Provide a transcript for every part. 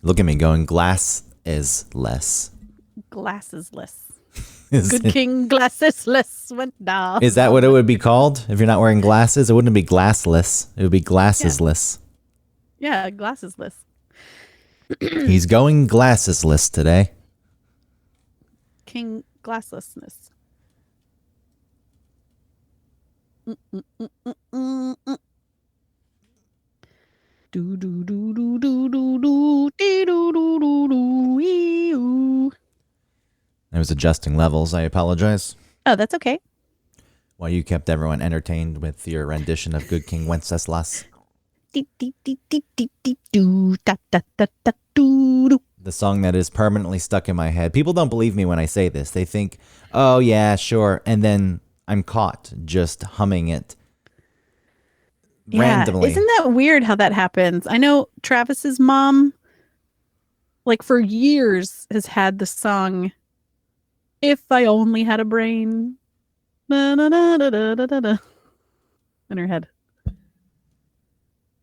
Look at me going, glass is less. Glassesless. Is, Good king glassesless went down. is that what it would be called if you're not wearing glasses? It wouldn't be glassless. It would be glassesless. Yeah, glassesless. He's going glassesless today. King glasslessness. Do do do do do do do dee do do do do ee. I was adjusting levels. I apologize. Oh, that's okay. While you kept everyone entertained with your rendition of Good King Wenceslas. Dee dee dee dee dee dee do da da da da do do. The song that is permanently stuck in my head. People don't believe me when I say this. They think, oh yeah, sure. And then I'm caught just humming it randomly. Isn't that weird how that happens? I know Travis's mom, like for years, has had the song "If I Only Had a Brain" da, da, da, da, da, da, da, in her head.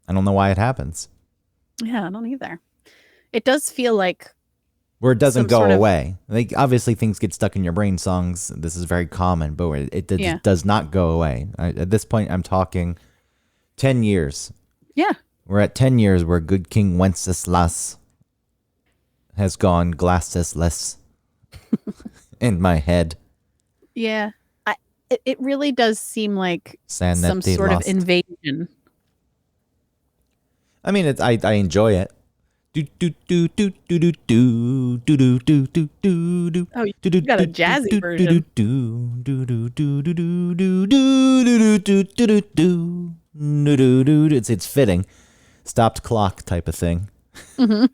I don't know why it happens. Yeah, I don't either. It does feel like Where it doesn't some go sort of- away. Like obviously things get stuck in your brain. Songs, this is very common, but it does not go away. At this point, I'm talking 10 years. Yeah. We're at 10 years where Good King Wenceslas has gone glassesless in my head. Yeah. It really does seem like Sand some that they sort lost. of invasion. I mean, I enjoy it. Do do do do do do do do do do do do. Oh, you got a jazzy version. It's fitting. Stopped clock type of thing. Mm-hmm.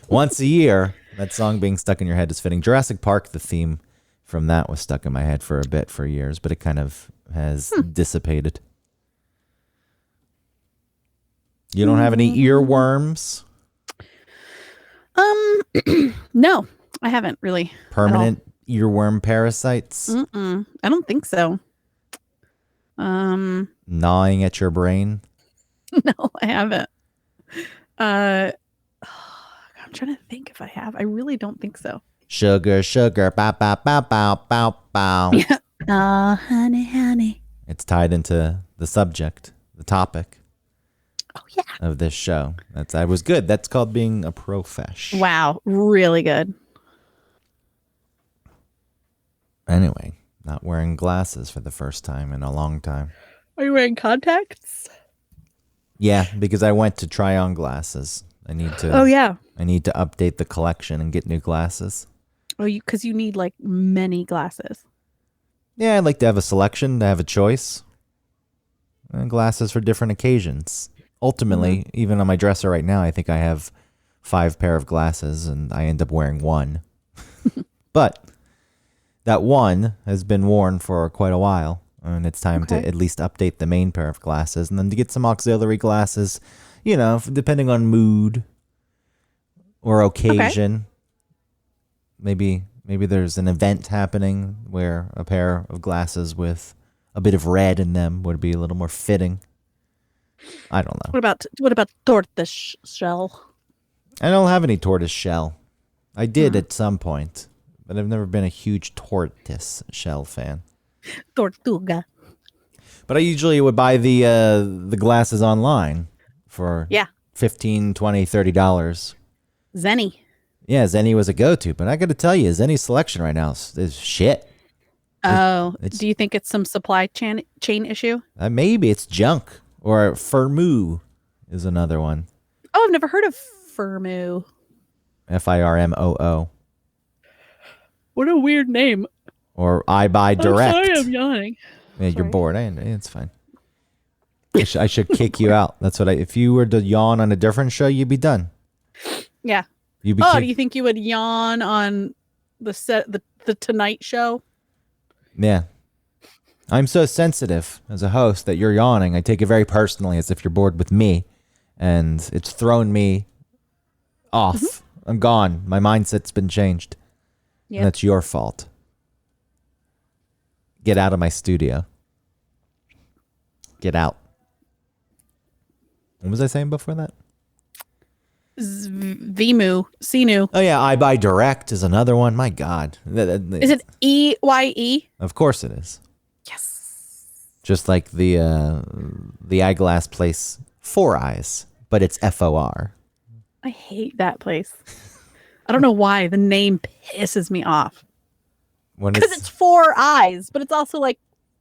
Once a year, that song being stuck in your head is fitting. Jurassic Park, the theme from that was stuck in my head for a bit for years, but it kind of has dissipated. You don't have any earworms? No, I haven't really. Permanent earworm parasites? I don't think so. Gnawing at your brain? No, I haven't. I'm trying to think if I have. I really don't think so. Sugar, sugar, bow, bow, bow, bow, bow, bow. Oh, honey, honey. It's tied into the subject, the topic. Oh, yeah. Of this show. That was good. That's called being a profesh. Wow, really good. Anyway, not wearing glasses for the first time in a long time. Are you wearing contacts? Yeah, because I went to try on glasses. I need to. Oh, yeah. I need to update the collection and get new glasses. Oh, because you need like many glasses. Yeah, I'd like to have a selection, to have a choice. And glasses for different occasions. Ultimately, even on my dresser right now, I think I have 5 pair of glasses and I end up wearing one. But that one has been worn for quite a while. And it's time to at least update the main pair of glasses. And then to get some auxiliary glasses, you know, depending on mood or occasion. Maybe there's an event happening where a pair of glasses with a bit of red in them would be a little more fitting. I don't know. What about tortoise shell? I don't have any tortoise shell. I did at some point, but I've never been a huge tortoise shell fan. Tortuga. But I usually would buy the glasses online for $15, $20, $30. Zenny. Yeah, Zenny was a go-to, but I got to tell you, Zenny's selection right now is shit. Oh, do you think it's some supply chain issue? Maybe it's junk. Or Firmoo is another one. Oh, I've never heard of Firmoo. FIRMOO. What a weird name. Or I Buy Direct. I'm sorry, I'm yawning. Yeah, you're bored. It's fine. I should kick you out. That's what if you were to yawn on a different show, you'd be done. Yeah. You'd be do you think you would yawn on the Tonight Show? Yeah. I'm so sensitive as a host that you're yawning. I take it very personally as if you're bored with me. And it's thrown me off. Mm-hmm. I'm gone. My mindset's been changed. Yep. And that's your fault. Get out of my studio. Get out. What was I saying before that? Vimu, Sinu. Oh yeah, I Buy Direct is another one. My God. Is it EYE? Of course it is. Yes. Just like the eyeglass place Four Eyes, but it's FOR. I hate that place. I don't know why. The name pisses me off. Because it's 4 eyes, but it's also like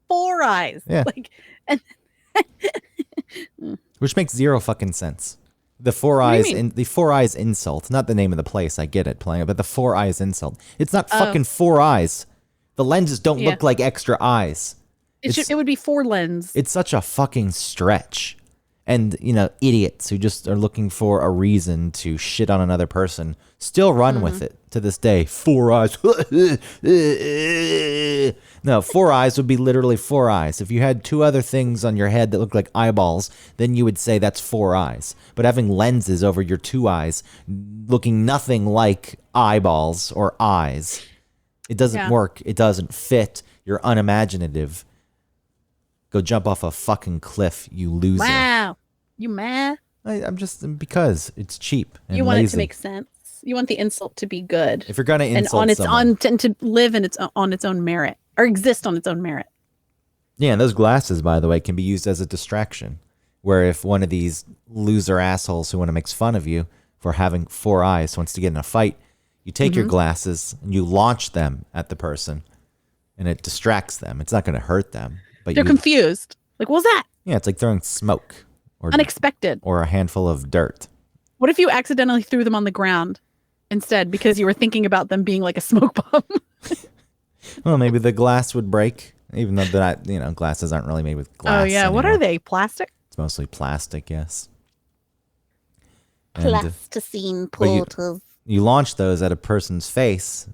4 eyes. Yeah. Like, and which makes zero fucking sense. The Four Eyes the Four Eyes insult, not the name of the place. I get it playing it, but the Four Eyes insult. It's not fucking 4 eyes. The lenses don't look like extra eyes. It would be 4 lens. It's such a fucking stretch. And, idiots who just are looking for a reason to shit on another person still run with it to this day. 4 eyes. No, 4 eyes would be literally 4 eyes. If you had 2 other things on your head that looked like eyeballs, then you would say that's 4 eyes. But having lenses over your 2 eyes looking nothing like eyeballs or eyes, it doesn't work. It doesn't fit. You're unimaginative. Go jump off a fucking cliff, you loser. Wow. You mad? I'm just, because it's cheap and you want lazy. it to make sense. You want the insult to be good. If you're going to insult and to live on its own merit, or exist on its own merit. Yeah, and those glasses, by the way, can be used as a distraction. Where if one of these loser assholes who want to make fun of you for having 4 eyes wants to get in a fight, you take your glasses and you launch them at the person, and it distracts them. It's not going to hurt them. But they're confused. Like, what was that? Yeah, it's like throwing smoke. Or unexpected. Or a handful of dirt. What if you accidentally threw them on the ground instead because you were thinking about them being like a smoke bomb? Well, maybe the glass would break, even though glasses aren't really made with glass. Oh, yeah. Anymore. What are they? Plastic? It's mostly plastic, yes. Plasticine portals. You launch those at a person's face,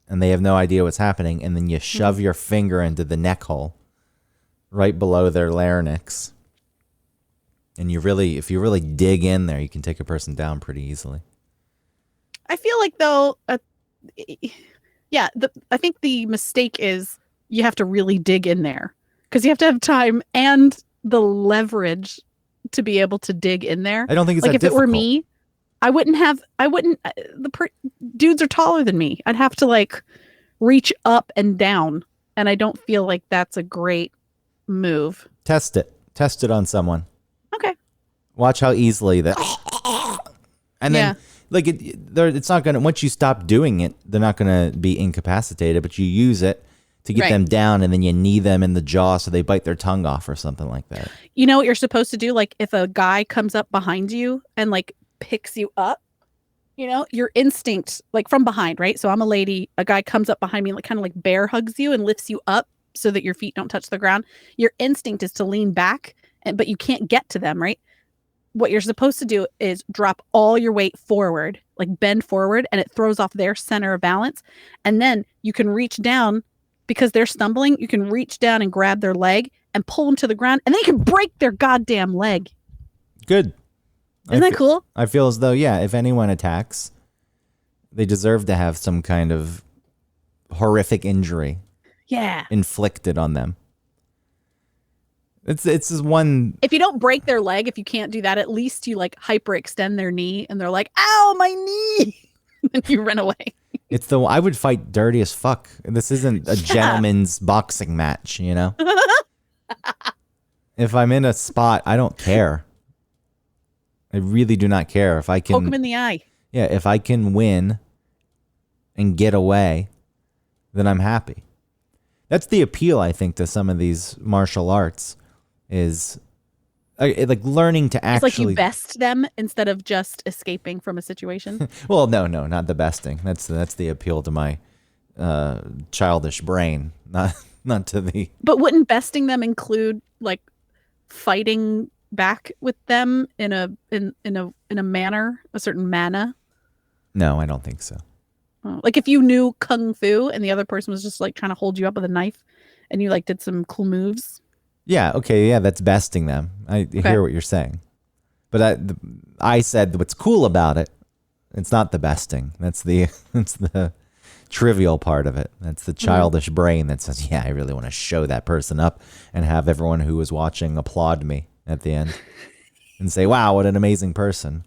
and they have no idea what's happening, and then you shove your finger into the neck hole. Right below their larynx. And if you really dig in there, you can take a person down pretty easily. I feel like, though, I think the mistake is you have to really dig in there. Because you have to have time and the leverage to be able to dig in there. I don't think it's like that difficult. If it were me, dudes are taller than me. I'd have to like reach up and down. And I don't feel like that's a great move. Test it on someone. Okay. Watch how easily that. And then it's not gonna. Once you stop doing it, they're not gonna be incapacitated. But you use it to get them down, and then you knee them in the jaw so they bite their tongue off or something like that. You know what you're supposed to do? Like if a guy comes up behind you and like picks you up, your instinct, like from behind, right? So I'm a lady. A guy comes up behind me, like kind of like bear hugs you and lifts you up so that your feet don't touch the ground. Your instinct is to lean back, but you can't get to them, right? What you're supposed to do is drop all your weight forward, like bend forward, and it throws off their center of balance. And then you can reach down because they're stumbling. You can reach down and grab their leg and pull them to the ground, and then you can break their goddamn leg. Good. Isn't that cool? I feel as though, if anyone attacks, they deserve to have some kind of horrific injury. Yeah. Inflicted on them. It's just one. If you don't break their leg, if you can't do that, at least you like hyperextend their knee and they're like, ow, my knee. And you run away. I would fight dirty as fuck. This isn't a gentleman's boxing match, If I'm in a spot, I don't care. I really do not care if I can poke him in the eye. Yeah, if I can win and get away, then I'm happy. That's the appeal, I think, to some of these martial arts is like learning to actually. It's like you best them instead of just escaping from a situation. Well, no, not the besting. That's the appeal to my childish brain, not to the. But wouldn't besting them include like fighting back with them in a manner, a certain manner? No, I don't think so. Like if you knew kung fu and the other person was just like trying to hold you up with a knife, and you like did some cool moves. Yeah. Okay. Yeah, that's besting them. I hear what you're saying, but I said what's cool about it. It's not the besting. That's the trivial part of it. That's the childish brain that says, "Yeah, I really want to show that person up and have everyone who was watching applaud me at the end and say, wow, what an amazing person."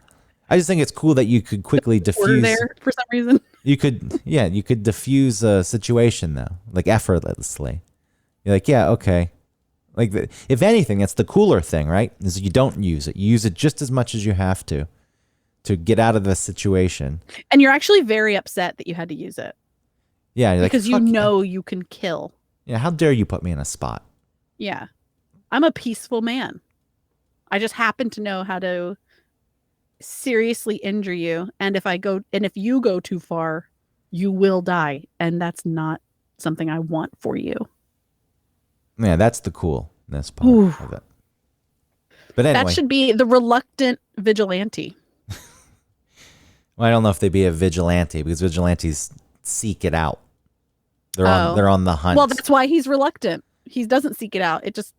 I just think it's cool that you could quickly Order diffuse. there for some reason. You could diffuse a situation though, like effortlessly. You're like, yeah, okay. Like, if anything, that's the cooler thing, right? Is you don't use it. You use it just as much as you have to get out of the situation. And you're actually very upset that you had to use it. Yeah, you're because like, you know you can kill. Yeah, how dare you put me in a spot? Yeah. I'm a peaceful man. I just happen to know how to seriously injure you. And if you go too far, you will die. And that's not something I want for you. Yeah, that's the coolness part of it. But anyway. That should be the reluctant vigilante. Well, I don't know if they'd be a vigilante because vigilantes seek it out. They're on the hunt. Well, that's why he's reluctant. He doesn't seek it out. It just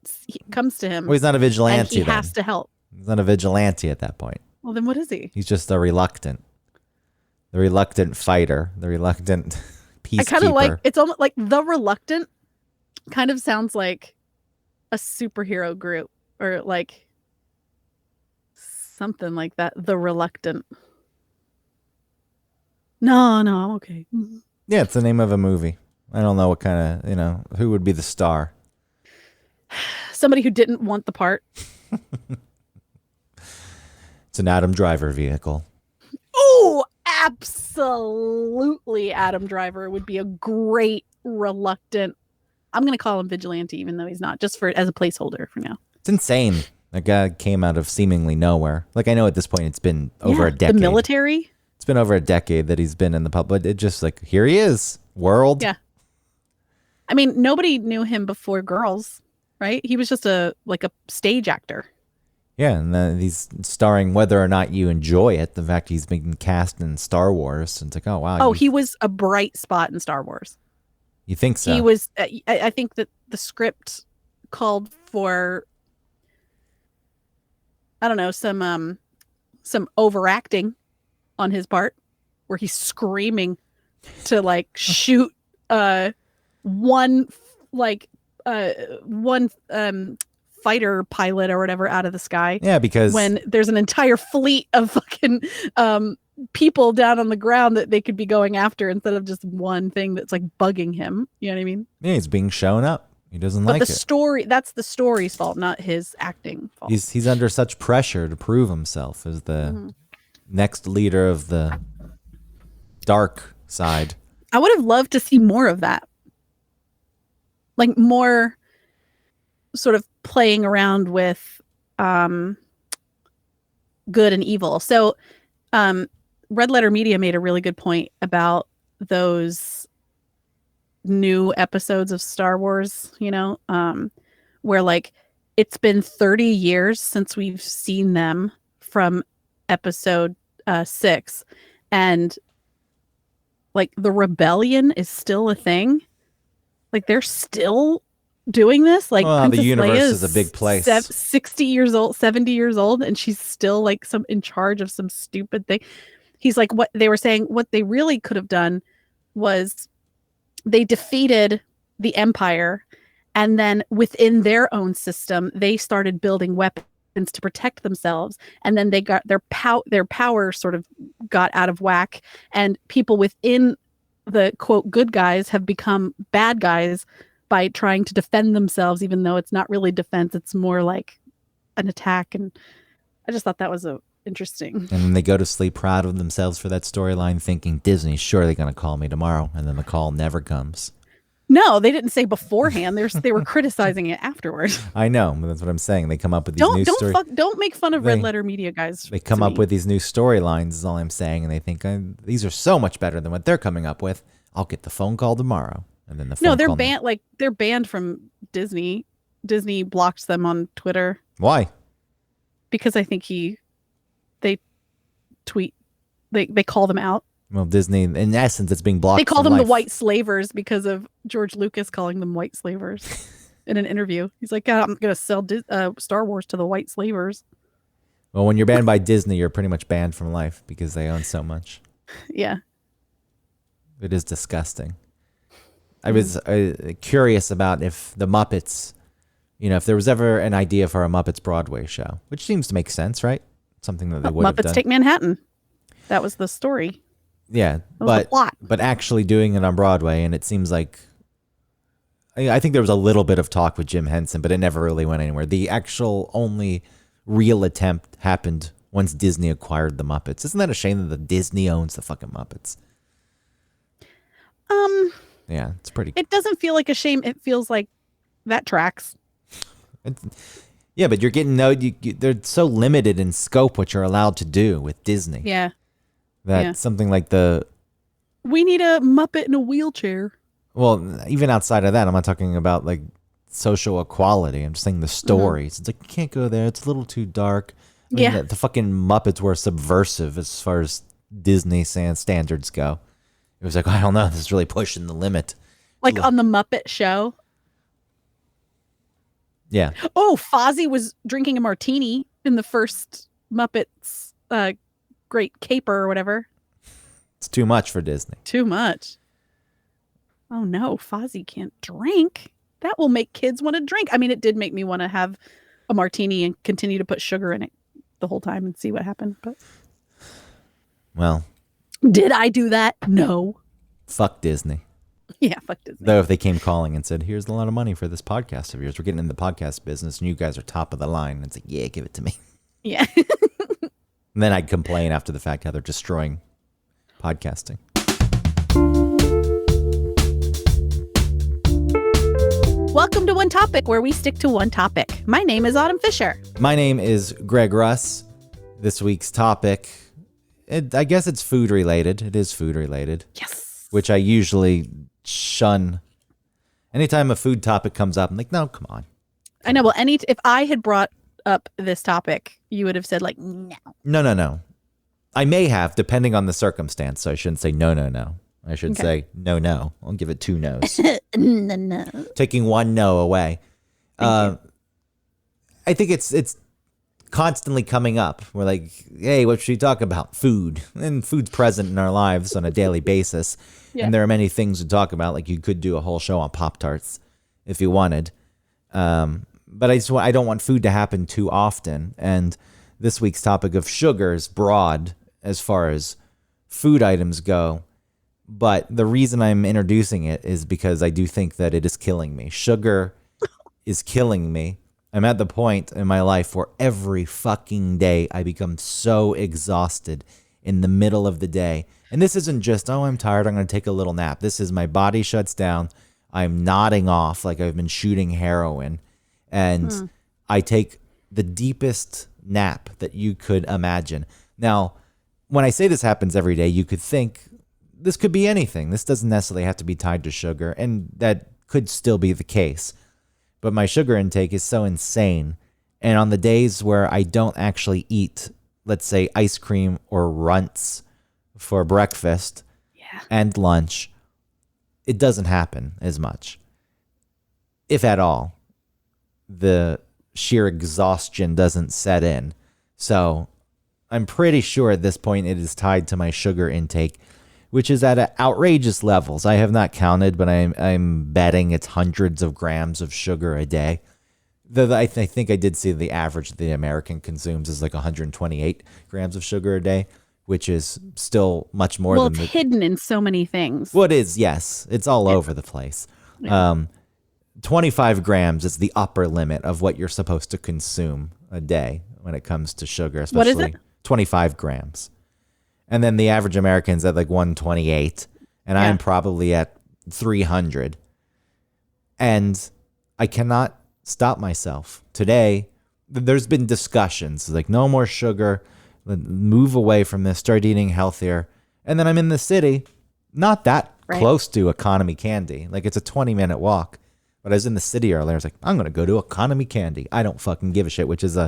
comes to him. Well, he's not a vigilante. And he has to help. He's not a vigilante at that point. Well, then what is he? He's just the reluctant fighter, the reluctant peacekeeper. I kind of like, it's almost like the reluctant kind of sounds like a superhero group or like something like that. The reluctant. No, I'm okay. Yeah, it's the name of a movie. I don't know what kind of, who would be the star. Somebody who didn't want the part. It's an Adam Driver vehicle. Oh, absolutely. Adam Driver would be a great reluctant. I'm going to call him vigilante, even though he's not, just as a placeholder for now. It's insane. That guy came out of seemingly nowhere. Like, I know at this point it's been over a decade. The military? It's been over a decade that he's been in the public. It just like, here he is, world. Yeah. I mean, nobody knew him before Girls, right? He was just a stage actor. Yeah, and he's starring whether or not you enjoy it. The fact he's been cast in Star Wars, and it's like, oh wow. Oh, he was a bright spot in Star Wars. You think so? He was. I think that the script called for, I don't know, some overacting on his part, where he's screaming to like shoot one fighter pilot or whatever out of the sky. Yeah, because when there's an entire fleet of fucking people down on the ground that they could be going after instead of just one thing that's like bugging him. You know what I mean? Yeah, he's being shown up. He doesn't like it. But the story, that's the story's fault, not his acting fault. He's under such pressure to prove himself as the next leader of the dark side. I would have loved to see more of that. Like more sort of playing around with good and evil. So Red Letter Media made a really good point about those new episodes of Star Wars, where like it's been 30 years since we've seen them from episode 6, and like the rebellion is still a thing. Like they're still doing this. Like the universe is a big place. 60 years old, 70 years old, and she's still like in charge of some stupid thing. He's like, what they were saying, what they really could have done was they defeated the Empire, and then within their own system, they started building weapons to protect themselves, and then they got their power sort of got out of whack, and people within the quote good guys have become bad guys by trying to defend themselves, even though it's not really defense, it's more like an attack. And I just thought that was interesting. And then they go to sleep proud of themselves for that storyline, thinking Disney's surely going to call me tomorrow, and then the call never comes. No, they didn't say beforehand. They were criticizing it afterwards. I know, but that's what I'm saying. They come up with these new stories. Don't make fun of Red Letter Media guys. They come up with these new storylines, is all I'm saying, and they think these are so much better than what they're coming up with. I'll get the phone call tomorrow, and then the phone they're call banned. Like they're banned from Disney. Disney blocked them on Twitter. Why? Because I think they tweet, they call them out. Well, Disney, in essence, it's being blocked. They call them life. the white slavers because of George Lucas calling them white slavers in an interview. He's like, I'm going to sell Star Wars to the white slavers. Well, when you're banned by Disney, you're pretty much banned from life because they own so much. Yeah. It is disgusting. I was curious about if the Muppets, if there was ever an idea for a Muppets Broadway show, which seems to make sense, right? something that they would have Muppets done. Take Manhattan. That was the story. Yeah, That was the plot. but actually doing it on Broadway, and it seems like I think there was a little bit of talk with Jim Henson, but it never really went anywhere. The actual only real attempt happened once Disney acquired the Muppets. Isn't that a shame that the Disney owns the fucking Muppets? Yeah, it's pretty. It doesn't feel like a shame. It feels like that tracks. Yeah, but you're getting they're so limited in scope what you're allowed to do with Disney. Yeah. That something like we need a Muppet in a wheelchair. Well, even outside of that, I'm not talking about like social equality. I'm just saying the stories. It's like, you can't go there. It's a little too dark. I mean, the fucking Muppets were subversive as far as Disney standards go. It was like, I don't know, this is really pushing the limit. Like on the Muppet Show. Yeah. Oh, Fozzie was drinking a martini in the first Muppets Great Caper or whatever. It's too much for Disney. Too much. Oh no, Fozzie can't drink. That will make kids want to drink. I mean, it did make me want to have a martini and continue to put sugar in it the whole time and see what happened. But well, did I do that? No. Fuck Disney. Yeah, fuck Disney. Though if they came calling and said, here's a lot of money for this podcast of yours, we're getting in the podcast business and you guys are top of the line. And it's like, yeah, give it to me. Yeah. And then I'd complain after the fact how they're destroying podcasting. Welcome to One Topic, where we stick to one topic. My name is Autumn Fisher. My name is Greg Russ. This week's topic, I guess it's food related. It is food related. Yes. Which I usually shun. Anytime a food topic comes up, I'm like, no, come on. I know. Well, if I had brought up this topic, you would have said like, no. No. I may have, depending on the circumstance. So I shouldn't say no. I should say no. I'll give it 2 no's. No. Taking 1 no away. I think it's constantly coming up. We're like, hey, what should we talk about? Food. And food's present in our lives on a daily basis. Yeah. And there are many things to talk about. Like you could do a whole show on Pop-Tarts if you wanted. But I don't want food to happen too often. And this week's topic of sugar is broad as far as food items go. But the reason I'm introducing it is because I do think that it is killing me. Sugar is killing me. I'm at the point in my life where every fucking day I become so exhausted in the middle of the day. And this isn't just, oh, I'm tired, I'm going to take a little nap. This is my body shuts down. I'm nodding off like I've been shooting heroin. And I take the deepest nap that you could imagine. Now, when I say this happens every day, you could think this could be anything. This doesn't necessarily have to be tied to sugar. And that could still be the case. But my sugar intake is so insane. And on the days where I don't actually eat, let's say, ice cream or runts for breakfast and lunch, it doesn't happen as much. If at all, the sheer exhaustion doesn't set in. So I'm pretty sure at this point it is tied to my sugar intake, which is at outrageous levels. I have not counted, but I'm betting it's hundreds of grams of sugar a day. I think I did see the average the American consumes is like 128 grams of sugar a day, which is still much more than... Well, it's hidden in so many things. Well, it is, yes. It's all over the place. Yeah. 25 grams is the upper limit of what you're supposed to consume a day when it comes to sugar, especially what is it? 25 grams. And then the average American's at like 128, and I'm probably at 300. And I cannot stop myself. Today, there's been discussions like no more sugar, move away from this, start eating healthier. And then I'm in the city, not that close to economy candy. Like it's a 20-minute walk. But I was in the city earlier. I was like, I'm going to go to Economy Candy. I don't fucking give a shit, which is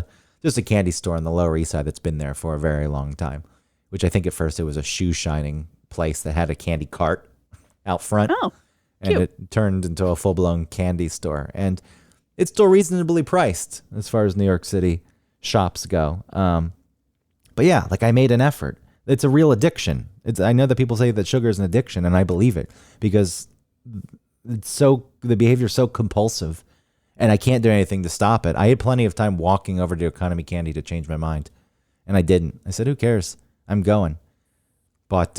just a candy store on the Lower East Side that's been there for a very long time. Which I think at first it was a shoe shining place that had a candy cart out front. Oh, and cute. It turned into a full-blown candy store. And it's still reasonably priced as far as New York City shops go. But yeah, like I made an effort. It's a real addiction. I know that people say that sugar is an addiction, and I believe it because the behavior is so compulsive, and I can't do anything to stop it. I had plenty of time walking over to Economy Candy to change my mind. And I didn't. I said, who cares? I'm going. Bought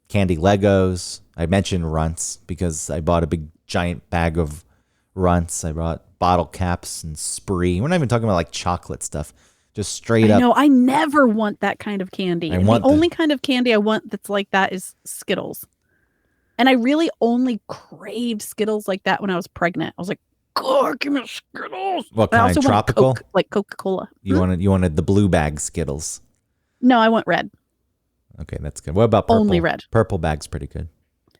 candy Legos. I mentioned runts because I bought a big giant bag of runts. I bought bottle caps and Spree. We're not even talking about like chocolate stuff. Just straight I up. know. I never want that kind of candy. I And want the only kind of candy I want that's like that is Skittles. And I really only craved Skittles like that when I was pregnant. I was like, God, give me Skittles. What But I kind? also want Tropical? Coke, like Coca-Cola. You wanted the blue bag Skittles. No, I want red. Okay, that's good. What about purple? Only red. Purple bag's pretty good.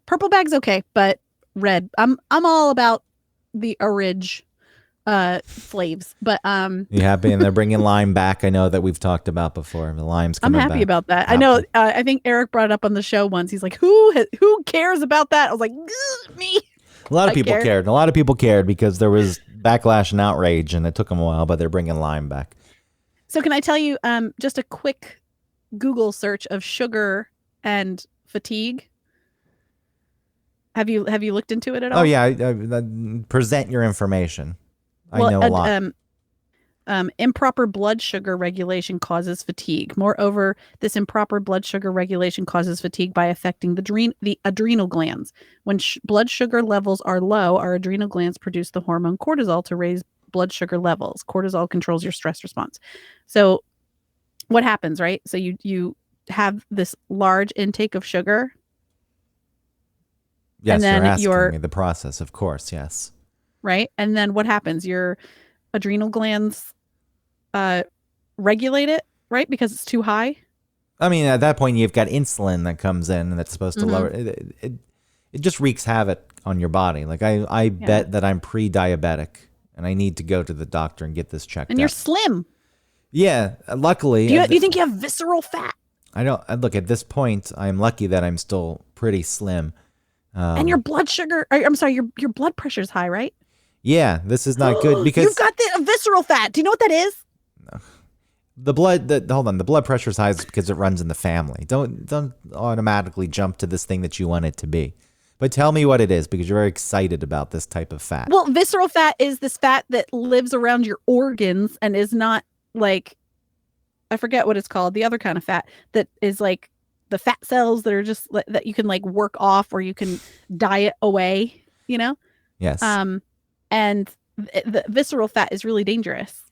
Purple bag's okay, but red. I'm all about the orange flaves. But You happy? And they're bringing lime back. I know that we've talked about before. The lime's I'm coming happy back. about that. I know. I think Eric brought it up on the show once. He's like, "Who cares about that?" I was like, "Me." A lot of people cared. A lot of people cared because there was backlash and outrage, and it took them a while, but they're bringing lime back. So can I tell you just a quick Google search of sugar and fatigue? Have you looked into it at all? Oh yeah, present your information. I know a lot. Improper blood sugar regulation causes fatigue. Moreover, this improper blood sugar regulation causes fatigue by affecting the adrenal glands. When blood sugar levels are low, our adrenal glands produce the hormone cortisol to raise blood sugar levels. Cortisol controls your stress response. So what happens, right? So you have this large intake of sugar. Yes, and then you're asking me the process, of course, yes. Right? And then what happens? Your adrenal glands regulate it, right? Because it's too high. I mean, at that point, you've got insulin that comes in and that's supposed to lower it. It just wreaks havoc on your body. Like I bet that I'm pre-diabetic and I need to go to the doctor and get this checked out. And you're slim. Yeah, luckily. Do you think you have visceral fat? I don't. Look, at this point, I'm lucky that I'm still pretty slim. And your blood sugar, I'm sorry, your blood pressure's high, right? Yeah, this is not good because you've got the visceral fat. Do you know what that is? Hold on, the blood pressure is high is because it runs in the family. Don't automatically jump to this thing that you want it to be. But tell me what it is because you're very excited about this type of fat. Well, visceral fat is this fat that lives around your organs and is not like, I forget what it's called, the other kind of fat that is like the fat cells that are just that you can like work off or you can diet away, you know? Yes. And the visceral fat is really dangerous.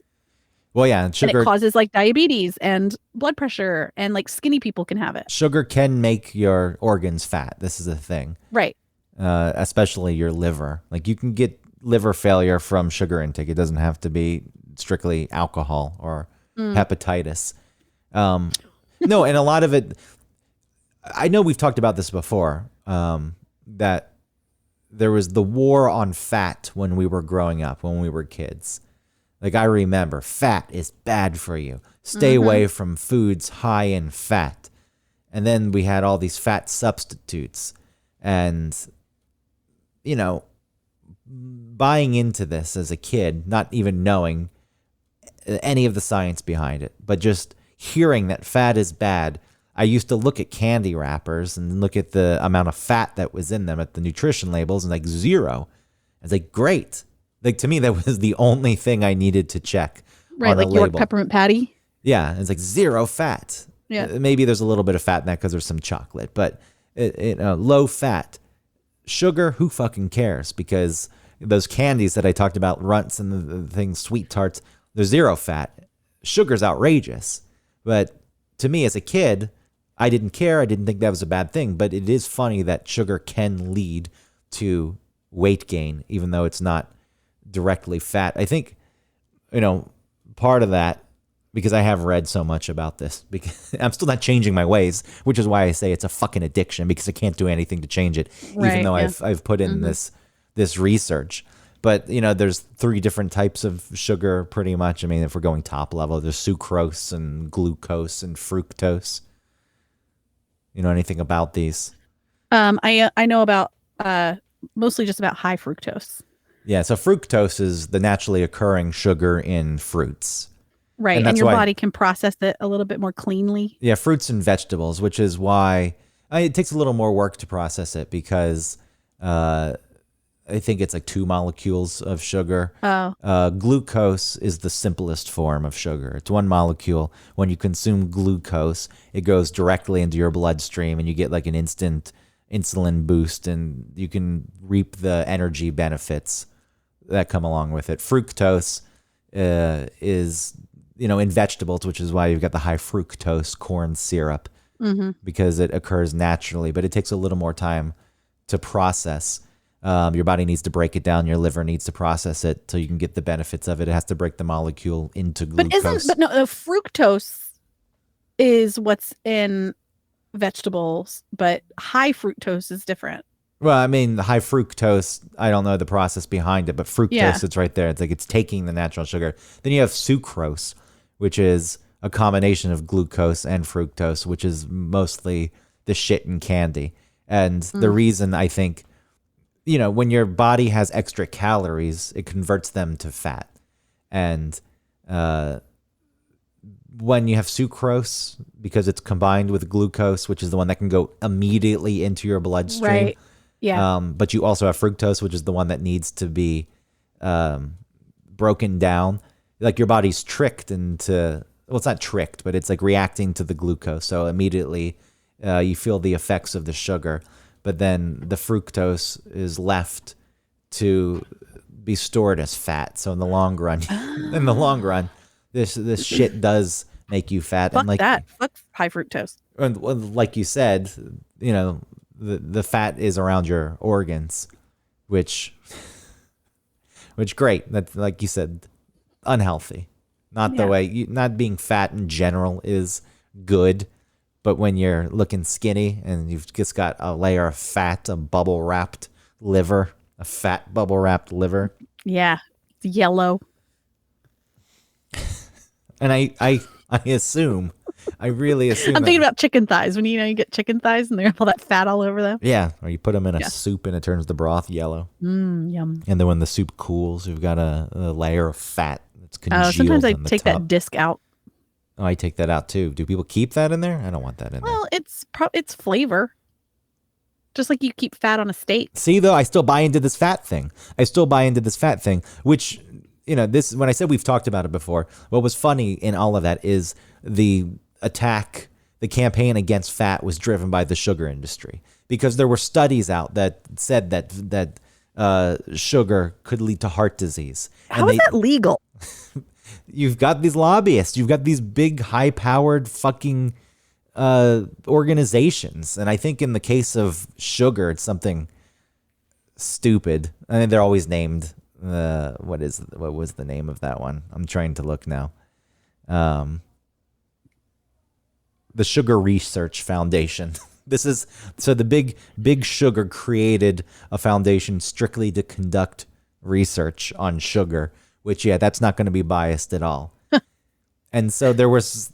Well, yeah, sugar. And it causes like diabetes and blood pressure, and like skinny people can have it. Sugar can make your organs fat. This is a thing. Right. Especially your liver. Like you can get liver failure from sugar intake. It doesn't have to be strictly alcohol or hepatitis. No, and a lot of it, I know we've talked about this before, that there was the war on fat when we were growing up, when we were kids. Like I remember, fat is bad for you. Stay away from foods high in fat. And then we had all these fat substitutes. And, you know, buying into this as a kid, not even knowing any of the science behind it, but just hearing that fat is bad. I used to look at candy wrappers and look at the amount of fat that was in them at the nutrition labels and like 0. I was like, great. Like to me, that was the only thing I needed to check. Right, on like a York label. peppermint patty. Yeah, it's like 0 fat. Yeah. Maybe there's a little bit of fat in that because there's some chocolate, but low fat. Sugar, who fucking cares? Because those candies that I talked about, runts and the things, sweet tarts, they're 0 fat. Sugar's outrageous. But to me as a kid, I didn't care. I didn't think that was a bad thing. But it is funny that sugar can lead to weight gain, even though it's not directly fat. I think, part of that, because I have read so much about this, because I'm still not changing my ways, which is why I say it's a fucking addiction, because I can't do anything to change it, even though I've put in this research. But, there's 3 different types of sugar pretty much. I mean, if we're going top level, there's sucrose and glucose and fructose. You know anything about these? I know about mostly just about high fructose. Yeah, so fructose is the naturally occurring sugar in fruits. Right, and your body can process it a little bit more cleanly. Yeah, fruits and vegetables, which is why it takes a little more work to process it because I think it's like 2 molecules of sugar. Oh. Glucose is the simplest form of sugar. It's 1 molecule. When you consume glucose, it goes directly into your bloodstream and you get like an instant insulin boost and you can reap the energy benefits that come along with it. Fructose is, in vegetables, which is why you've got the high fructose corn syrup because it occurs naturally, but it takes a little more time to process. Your body needs to break it down. Your liver needs to process it so you can get the benefits of it. It has to break the molecule into glucose. But no, fructose is what's in vegetables, but high fructose is different. Well, I mean, the high fructose, I don't know the process behind it, but fructose, it's right there. It's like it's taking the natural sugar. Then you have sucrose, which is a combination of glucose and fructose, which is mostly the shit in candy. And the reason I think, when your body has extra calories, it converts them to fat. And when you have sucrose, because it's combined with glucose, which is the one that can go immediately into your bloodstream. Right. Yeah. But you also have fructose, which is the one that needs to be broken down. Like your body's tricked into, well, it's not tricked, but it's like reacting to the glucose. So immediately you feel the effects of the sugar. But then the fructose is left to be stored as fat. So in the long run, this shit does make you fat. Fuck and like that. Fuck high fructose. And like you said, the fat is around your organs, which great. That's, like you said, unhealthy. Not the way. Not being fat in general is good. But when you're looking skinny and you've just got a layer of fat, a bubble-wrapped liver, a fat bubble-wrapped liver. Yeah, it's yellow. And I assume, I really assume. I'm thinking about chicken thighs. When you get chicken thighs and they have all that fat all over them. Yeah, or you put them in a soup and it turns the broth yellow. Yum. And then when the soup cools, you've got a layer of fat that's congealed. Sometimes I in the take top. that disc out. Oh, I take that out too. Do people keep that in there? I don't want that in there. Well, it's flavor. Just like you keep fat on a steak. See, though, I still buy into this fat thing. Which, this, when I said we've talked about it before, what was funny in all of that is the campaign against fat was driven by the sugar industry. Because there were studies out that said that sugar could lead to heart disease. How is that legal? You've got these lobbyists. You've got these big, high-powered fucking organizations. And I think in the case of sugar, it's something stupid. I mean, they're always named. What was the name of that one? I'm trying to look now. The Sugar Research Foundation. The big sugar created a foundation strictly to conduct research on sugar, which, that's not going to be biased at all. And so there was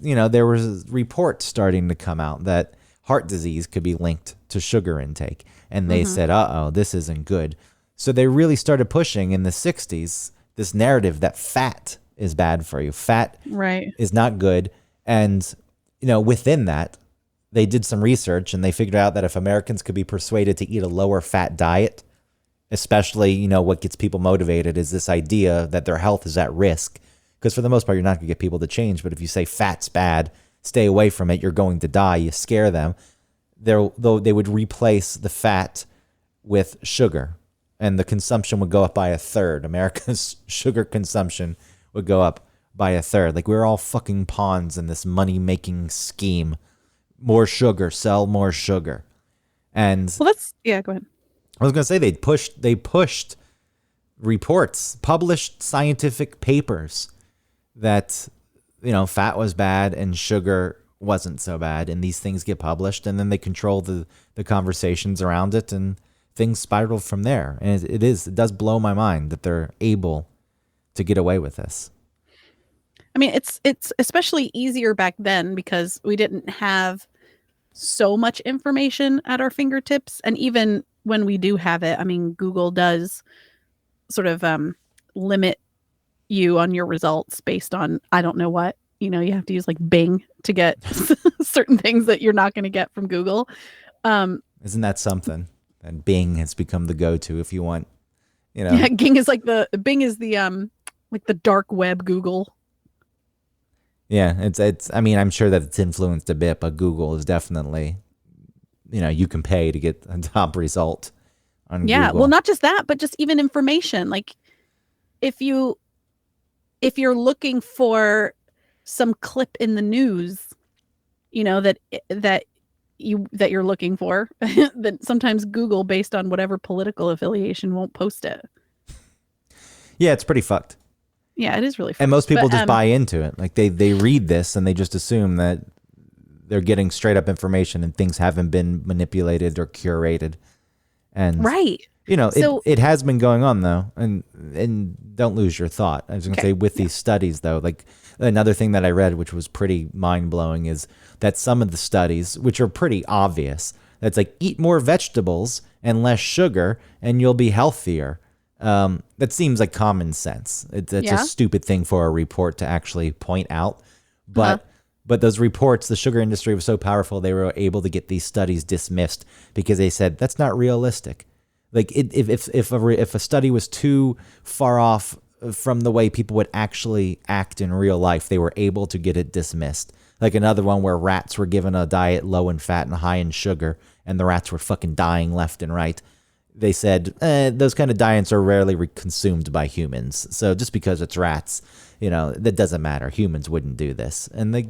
reports starting to come out that heart disease could be linked to sugar intake. And they said, this isn't good. So they really started pushing in the 60s this narrative that fat is bad for you. Fat is not good. And, within that, they did some research and they figured out that if Americans could be persuaded to eat a lower fat diet, especially, what gets people motivated is this idea that their health is at risk. Because for the most part, you're not going to get people to change. But if you say fat's bad, stay away from it, you're going to die, you scare them, they would replace the fat with sugar. And the consumption would go up by a third. America's sugar consumption would go up by a third. Like, we're all fucking pawns in this money-making scheme. More sugar, sell more sugar. And well, go ahead. I was going to say they pushed reports, published scientific papers that, fat was bad and sugar wasn't so bad. And these things get published and then they control the conversations around it and things spiral from there. And it does blow my mind that they're able to get away with this. I mean, it's especially easier back then because we didn't have so much information at our fingertips. And even when we do have it, I mean, Google does sort of limit you on your results based on, I don't know what, you have to use like Bing to get certain things that you're not going to get from Google. Isn't that something? And Bing has become the go-to if you want You know? Yeah, Bing is like the dark web Google. Yeah, it's. I mean, I'm sure that it's influenced a bit, but Google is definitely, you can pay to get a top result on Yeah, Google. well, not just that, but just even information. Like if you if you're looking for some clip in the news, that you're looking for, then sometimes Google, based on whatever political affiliation, won't post it. Yeah, it's pretty fucked. Yeah, it is really And fucked. most people But, just buy into it. Like they read this and they just assume that they're getting straight up information and things haven't been manipulated or curated. And right. it, So it has been going on though. And don't lose your thought. I was going to okay. say with these studies though, like another thing that I read, which was pretty mind blowing, is that some of the studies, which are pretty obvious, that's like eat more vegetables and less sugar and you'll be healthier. That seems like common sense. It's a stupid thing for a report to actually point out, but those reports, the sugar industry was so powerful they were able to get these studies dismissed because they said that's not realistic. Like if a study was too far off from the way people would actually act in real life, they were able to get it dismissed. Like another one where rats were given a diet low in fat and high in sugar, and the rats were fucking dying left and right. They said those kind of diets are rarely consumed by humans. So just because it's rats, that doesn't matter. Humans wouldn't do this, and they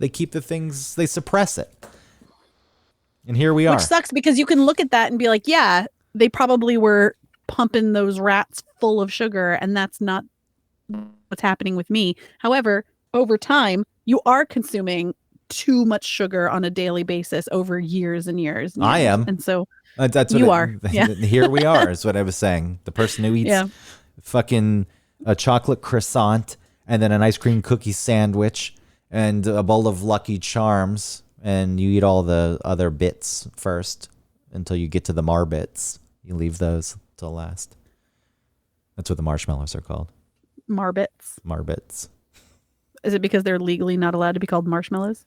keep the things, they suppress it. And here we are. Which sucks because you can look at that and be like, yeah, they probably were pumping those rats full of sugar, and that's not what's happening with me. However, over time, you are consuming too much sugar on a daily basis over years and years. And years. I am. And so that's what you are. Yeah. Here we are is what I was saying. The person who eats fucking a chocolate croissant and then an ice cream cookie sandwich and a bowl of Lucky Charms, and you eat all the other bits first until you get to the Marbits. You leave those till last. That's what the marshmallows are called. Marbits. Marbits. Is it because they're legally not allowed to be called marshmallows?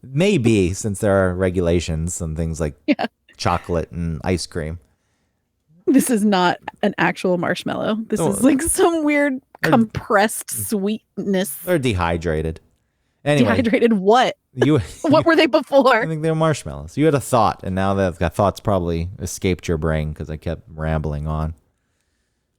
Maybe, since there are regulations and things like chocolate and ice cream. This is not an actual marshmallow. This is like some weird compressed sweetness. They're dehydrated. Anyway, dehydrated what? What were they before? I think they were marshmallows. You had a thought, and now that thought's probably escaped your brain because I kept rambling on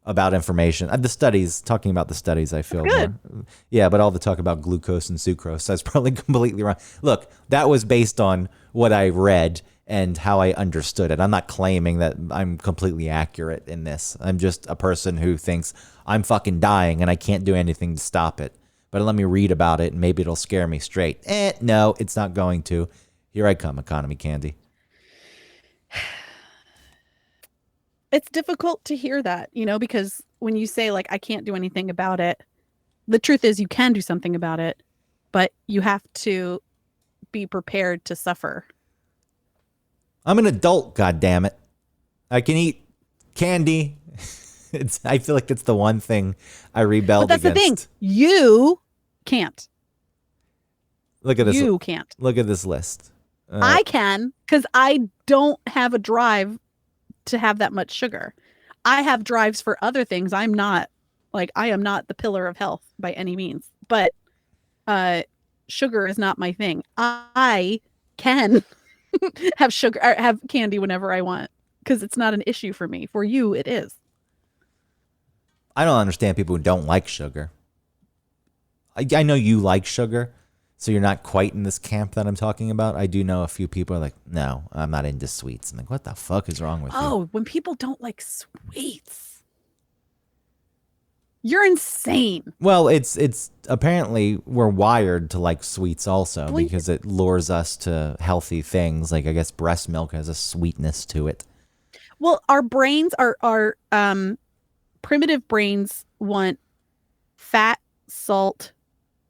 about information. Talking about the studies, I feel good. More. Yeah, but all the talk about glucose and sucrose, that's probably completely wrong. Look, that was based on what I read and how I understood it. I'm not claiming that I'm completely accurate in this. I'm just a person who thinks I'm fucking dying and I can't do anything to stop it. But let me read about it and maybe it'll scare me straight. No, it's not going to. Here I come, economy candy. It's difficult to hear that, because when you say like, I can't do anything about it, the truth is you can do something about it, but you have to be prepared to suffer. I'm an adult, goddammit. I can eat candy. I feel like it's the one thing I rebelled against. But that's the thing. You can't. Look at this. You can't. Look at this list. I can, because I don't have a drive to have that much sugar. I have drives for other things. I am not the pillar of health by any means, but sugar is not my thing. I can have sugar or have candy whenever I want because it's not an issue for me. For you, it is. I don't understand people who don't like sugar. I know you like sugar, so you're not quite in this camp that I'm talking about. I do know a few people are like, no, I'm not into sweets. I'm like, what the fuck is wrong with you? Oh, when people don't like sweets, you're insane. Well, it's apparently we're wired to like sweets also because it lures us to healthy things. Like I guess breast milk has a sweetness to it. Well, our brains our primitive brains want fat, salt,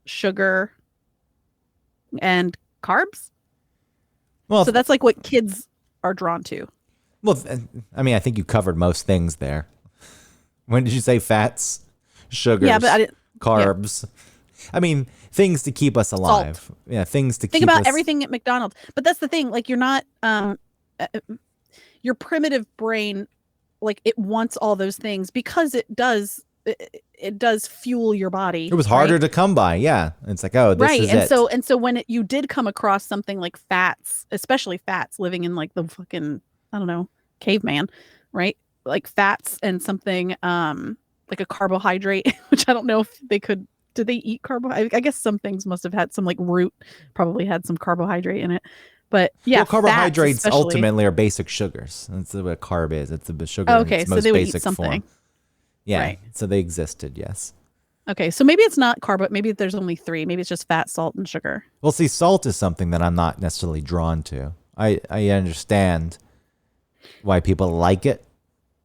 sugar, and carbs. Well, so that's like what kids are drawn to. Well, I mean, I think you covered most things there. When did you say fats, sugars, carbs? Yeah. I mean, things to keep us alive. Salt. Yeah, things to think about everything at McDonald's. But that's the thing. Like, you're not your primitive brain like it wants all those things because it does fuel your It body, was right? harder to come by. Yeah. It's like, oh, this Right. is it. And so when you did come across something like fats, especially fats living in like the fucking, I don't know, caveman, right? Like fats and something like a carbohydrate, which I don't know if they could did they eat carbohydrate? I guess some things must have had some like root probably had some carbohydrate in it. But yeah, Well, fats carbohydrates especially. ultimately are basic sugars. That's what a carb is. It's the sugar in Okay, its so most they would eat basic something. form. Yeah. Right. So they existed, yes. Okay, so maybe it's not carb, maybe there's only three. Maybe it's just fat, salt, and sugar. Well, see, salt is something that I'm not necessarily drawn to. I understand why people like it.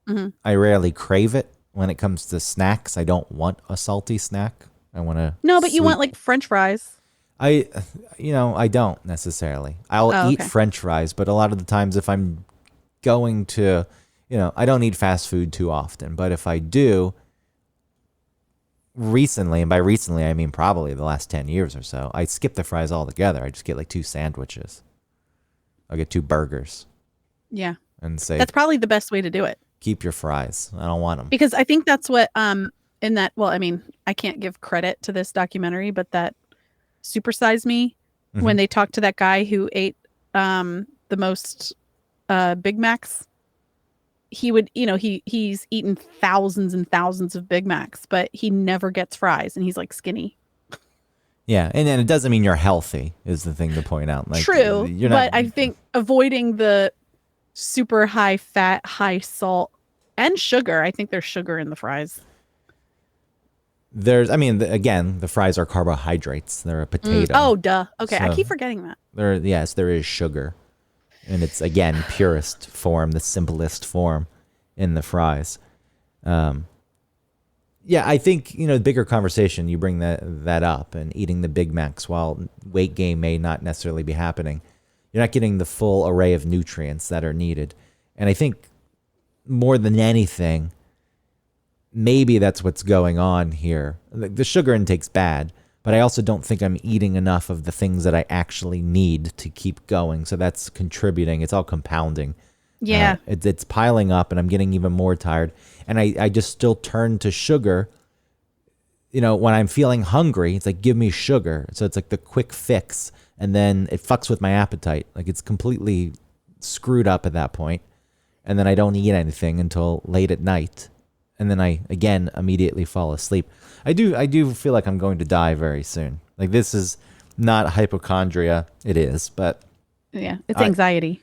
Hmm. I rarely crave it. When it comes to snacks, I don't want a salty snack. I want a No, but you want sweet. like French fries. I, I don't necessarily. I'll Oh, eat okay. French fries, but a lot of the times if I'm going to, I don't eat fast food too often. But if I do, recently, and by recently I mean probably the last 10 years or so, I skip the fries altogether. I just get like two sandwiches. I'll get two burgers Yeah. and say, That's probably the best way to do it. keep your fries. I don't want them. Because I think that's what in that well, I mean, I can't give credit to this documentary, but that Super Size Me Hmm. when they talked to that guy who ate the most Big Macs, he would, he's eaten thousands and thousands of Big Macs, but he never gets fries and he's like skinny. Yeah, and it doesn't mean you're healthy is the thing to point out. Like True, you're not. but I think avoiding the super high fat, high salt and sugar, I think there's sugar in the fries. I mean, again, the fries are carbohydrates. They're a potato. Oh, duh. Okay, I So keep forgetting that. yes, there is sugar, and it's again purest form, the simplest form in the fries. Yeah, I think the bigger conversation. You bring that up, and eating the Big Macs while weight gain may not necessarily be happening. You're not getting the full array of nutrients that are needed, and I think more than anything, maybe that's what's going on here. The sugar intake's bad, but I also don't think I'm eating enough of the things that I actually need to keep going. So that's contributing. It's all compounding. Yeah. It's piling up, and I'm getting even more tired. And I just still turn to sugar. When I'm feeling hungry, it's like, give me sugar. So it's like the quick fix, and then it fucks with my appetite. Like it's completely screwed up at that point. And then I don't eat anything until late at night. And then I, again, immediately fall asleep. I do feel like I'm going to die very soon. Like this is not hypochondria. It is, but Yeah, it's anxiety.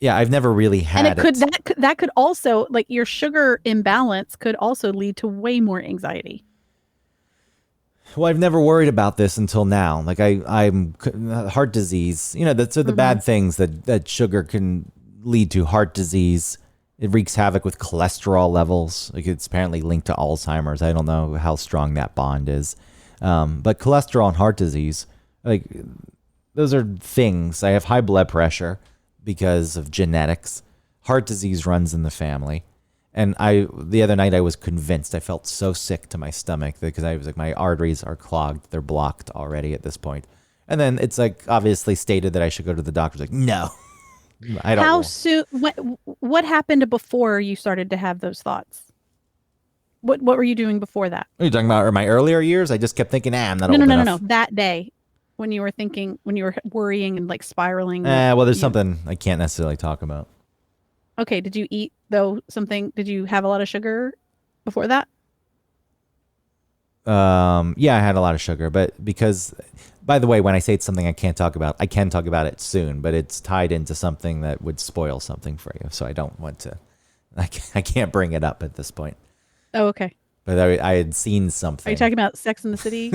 yeah, I've never really And had it could it. that could also like your sugar imbalance could also lead to way more anxiety. Well, I've never worried about this until now. Like I'm heart disease. That's the Hmm. bad things that sugar can lead to. Heart disease. It wreaks havoc with cholesterol levels. Like it's apparently linked to Alzheimer's. I don't know how strong that bond is, but cholesterol and heart disease, like those are things. I have high blood pressure because of genetics. Heart disease runs in the family. And the other night I was convinced. I felt so sick to my stomach because I was like, my arteries are clogged. They're blocked already at this point. And then it's like obviously stated that I should go to the doctor. Like, no, I don't. How soon what happened before you started to have those thoughts? What were you doing before that? Are you talking about my earlier years? I just kept thinking, I'm not No, no, old no, no, no. enough. That day when you were thinking when you were worrying and like spiraling that Well, there's something I can't necessarily talk about. Okay, did you eat though something did you have a lot of sugar before that? Yeah, I had a lot of sugar, but because, by the way, when I say it's something I can't talk about, I can talk about it soon, but it's tied into something that would spoil something for you. So I don't want to, I can't bring it up at this point. Oh, okay. But I had seen Are something. you talking about Sex in the City?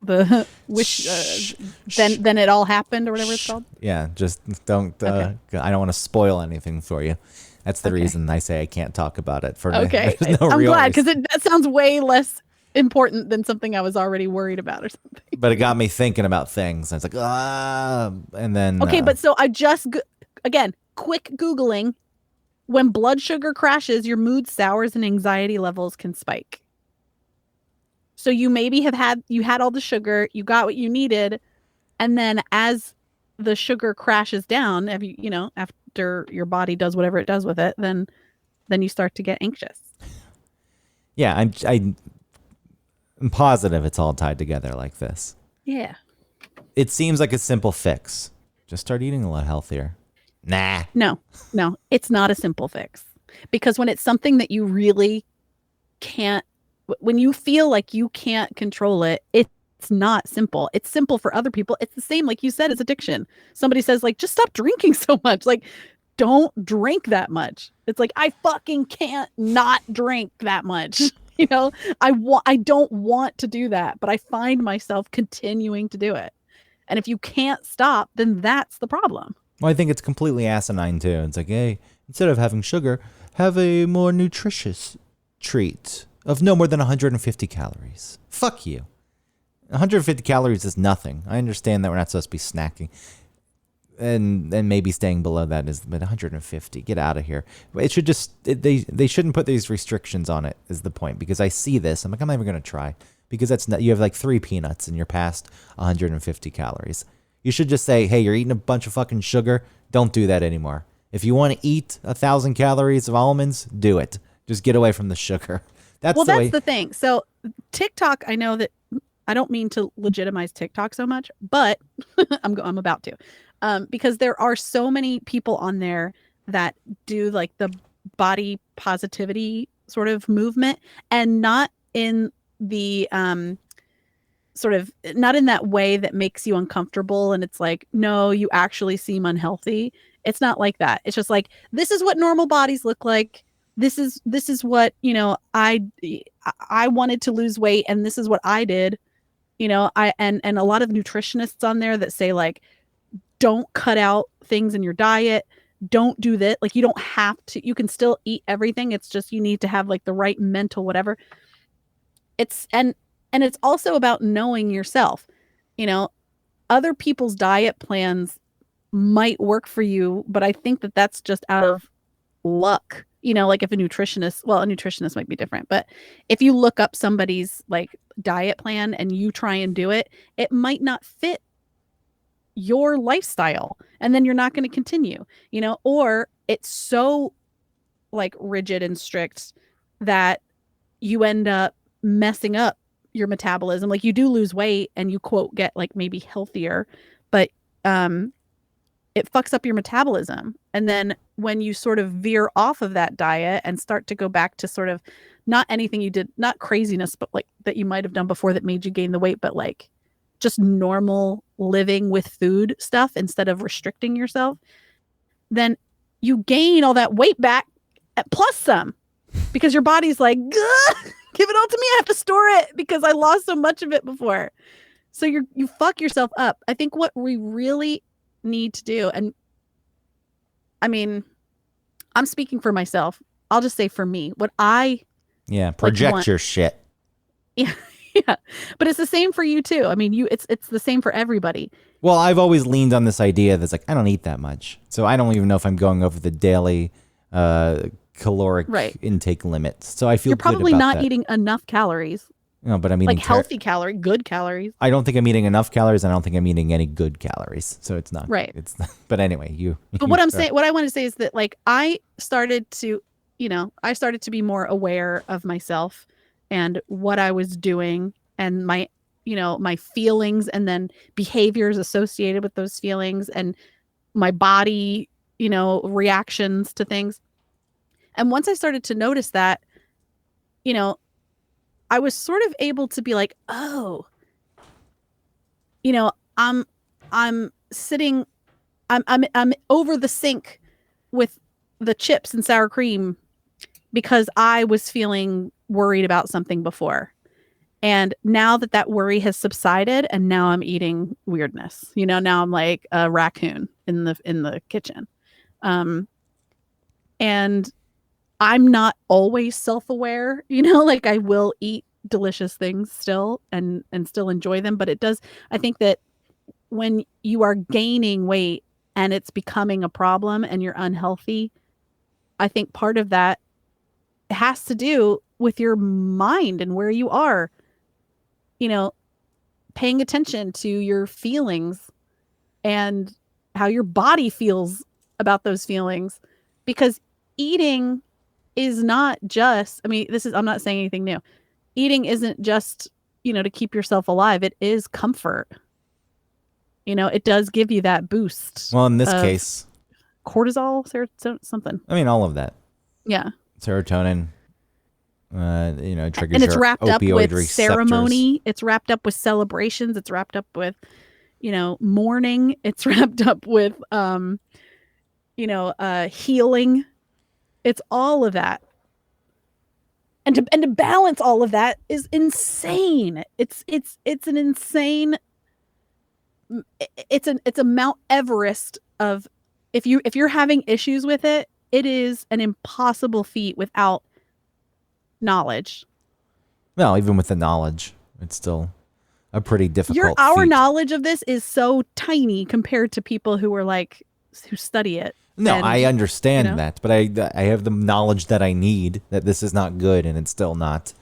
The wish then it all happened or whatever it's called? Yeah, just don't, Okay. I don't want to spoil anything for you. That's the Okay. reason I say I can't talk about it. Okay. There's no I'm real glad because reason. that sounds way less important than something I was already worried about or something. But it got me thinking about things. I was like, and then, Okay, but so I just again, quick Googling. When blood sugar crashes, your mood sours and anxiety levels can spike. So you maybe you had all the sugar, you got what you needed, and then as the sugar crashes down, after your body does whatever it does with it, then then you start to get anxious. Yeah, I'm positive it's all tied together like this. Yeah. It seems like a simple fix. Just start eating a lot healthier. Nah. No, no, it's not a simple fix. Because when it's something that you really can't, when you feel like you can't control it, it's not simple. It's simple for other people. It's the same, like you said, as addiction. Somebody says, like, just stop drinking so much. Like, don't drink that much. It's like, I fucking can't not drink that much. You know, I don't want to do that, but I find myself continuing to do it. And if you can't stop, then that's the problem. Well, I think it's completely asinine too. It's like, hey, instead of having sugar, have a more nutritious treat of no more than 150 calories. Fuck you. 150 calories is nothing. I understand that we're not supposed to be snacking. And maybe staying below that is, but 150, get out of here. It should just, they shouldn't put these restrictions on it is the point, because I see this. I'm like, I'm never going to try, because that's not, you have like 3 peanuts and you're past 150 calories. You should just say, hey, you're eating a bunch of fucking sugar. Don't do that anymore. If you want to eat 1,000 calories of almonds, do it. Just get away from the sugar. That's the thing. So TikTok, I know that I don't mean to legitimize TikTok so much, but I'm about to. Because there are so many people on there that do like the body positivity sort of movement, and not in the sort of, not in that way that makes you uncomfortable and it's like, no, you actually seem unhealthy. It's not like that. It's just like, this is what normal bodies look like. This is what, you know, I wanted to lose weight and this is what I did. You know, and a lot of nutritionists on there that say, like, don't cut out things in your diet. Don't do that. Like, you don't have to, you can still eat everything. It's just, you need to have like the right mental, whatever. It's, and it's also about knowing yourself. You know, other people's diet plans might work for you, but I think that that's just out of luck. You know, like if a nutritionist might be different, but if you look up somebody's like diet plan and you try and do it, it might not fit your lifestyle, and then you're not going to continue, you know, or it's so like rigid and strict that you end up messing up your metabolism. Like, you do lose weight and you quote get like maybe healthier, but it fucks up your metabolism. And then when you sort of veer off of that diet and start to go back to sort of not anything you did, not craziness, but like that you might have done before that made you gain the weight, but like just normal living with food stuff instead of restricting yourself, then you gain all that weight back plus some, because your body's like, give it all to me. I have to store it because I lost so much of it before. So you fuck yourself up. I think what we really need to do, and I mean, I'm speaking for myself. I'll just say for me, what I project like your shit. Yeah, yeah, but it's the same for you too. I mean, it's the same for everybody. Well, I've always leaned on this idea that's like, I don't eat that much, so I don't even know if I'm going over the daily caloric intake limit. So I feel you're probably good about not that. eating enough calories. No, but I'm eating like healthy calorie, good calories. I don't think I'm eating enough calories. I don't think I'm eating any good calories. So it's not right. It's not, but anyway, But what I'm saying, what I want to say is that like I started to be more aware of myself and what I was doing and my, you know, my feelings and then behaviors associated with those feelings and my body, you know, reactions to things. And once I started to notice that, you know, I was sort of able to be like, oh, you know, I'm sitting, I'm over the sink with the chips and sour cream because I was feeling worried about something before. And now that worry has subsided and now I'm eating weirdness, you know, now I'm like a raccoon in the kitchen. And I'm not always self-aware, you know, like I will eat delicious things still and still enjoy them. But it does, I think that when you are gaining weight and it's becoming a problem and you're unhealthy, I think part of that has to do with your mind and where you are, you know, paying attention to your feelings and how your body feels about those feelings, because eating is not just, I mean, I'm not saying anything new. Eating isn't just, to keep yourself alive. It is comfort. It does give you that boost. Well, in this of case, cortisol, something. I mean, all of that. Yeah. Serotonin, triggers And it's your wrapped up opioid with receptors. ceremony. It's wrapped up with celebrations. It's wrapped up with, mourning. It's wrapped up with, healing. It's all of that. And to balance all of that is insane. It's an insane. It's a Mount Everest of, if you're having issues with it, it is an impossible feat without knowledge. Well, even with the knowledge, it's still a pretty difficult Our feat. knowledge of this is so tiny compared to people who study it. No, and, I understand that, but I have the knowledge that I need that this is not good, and it's still not,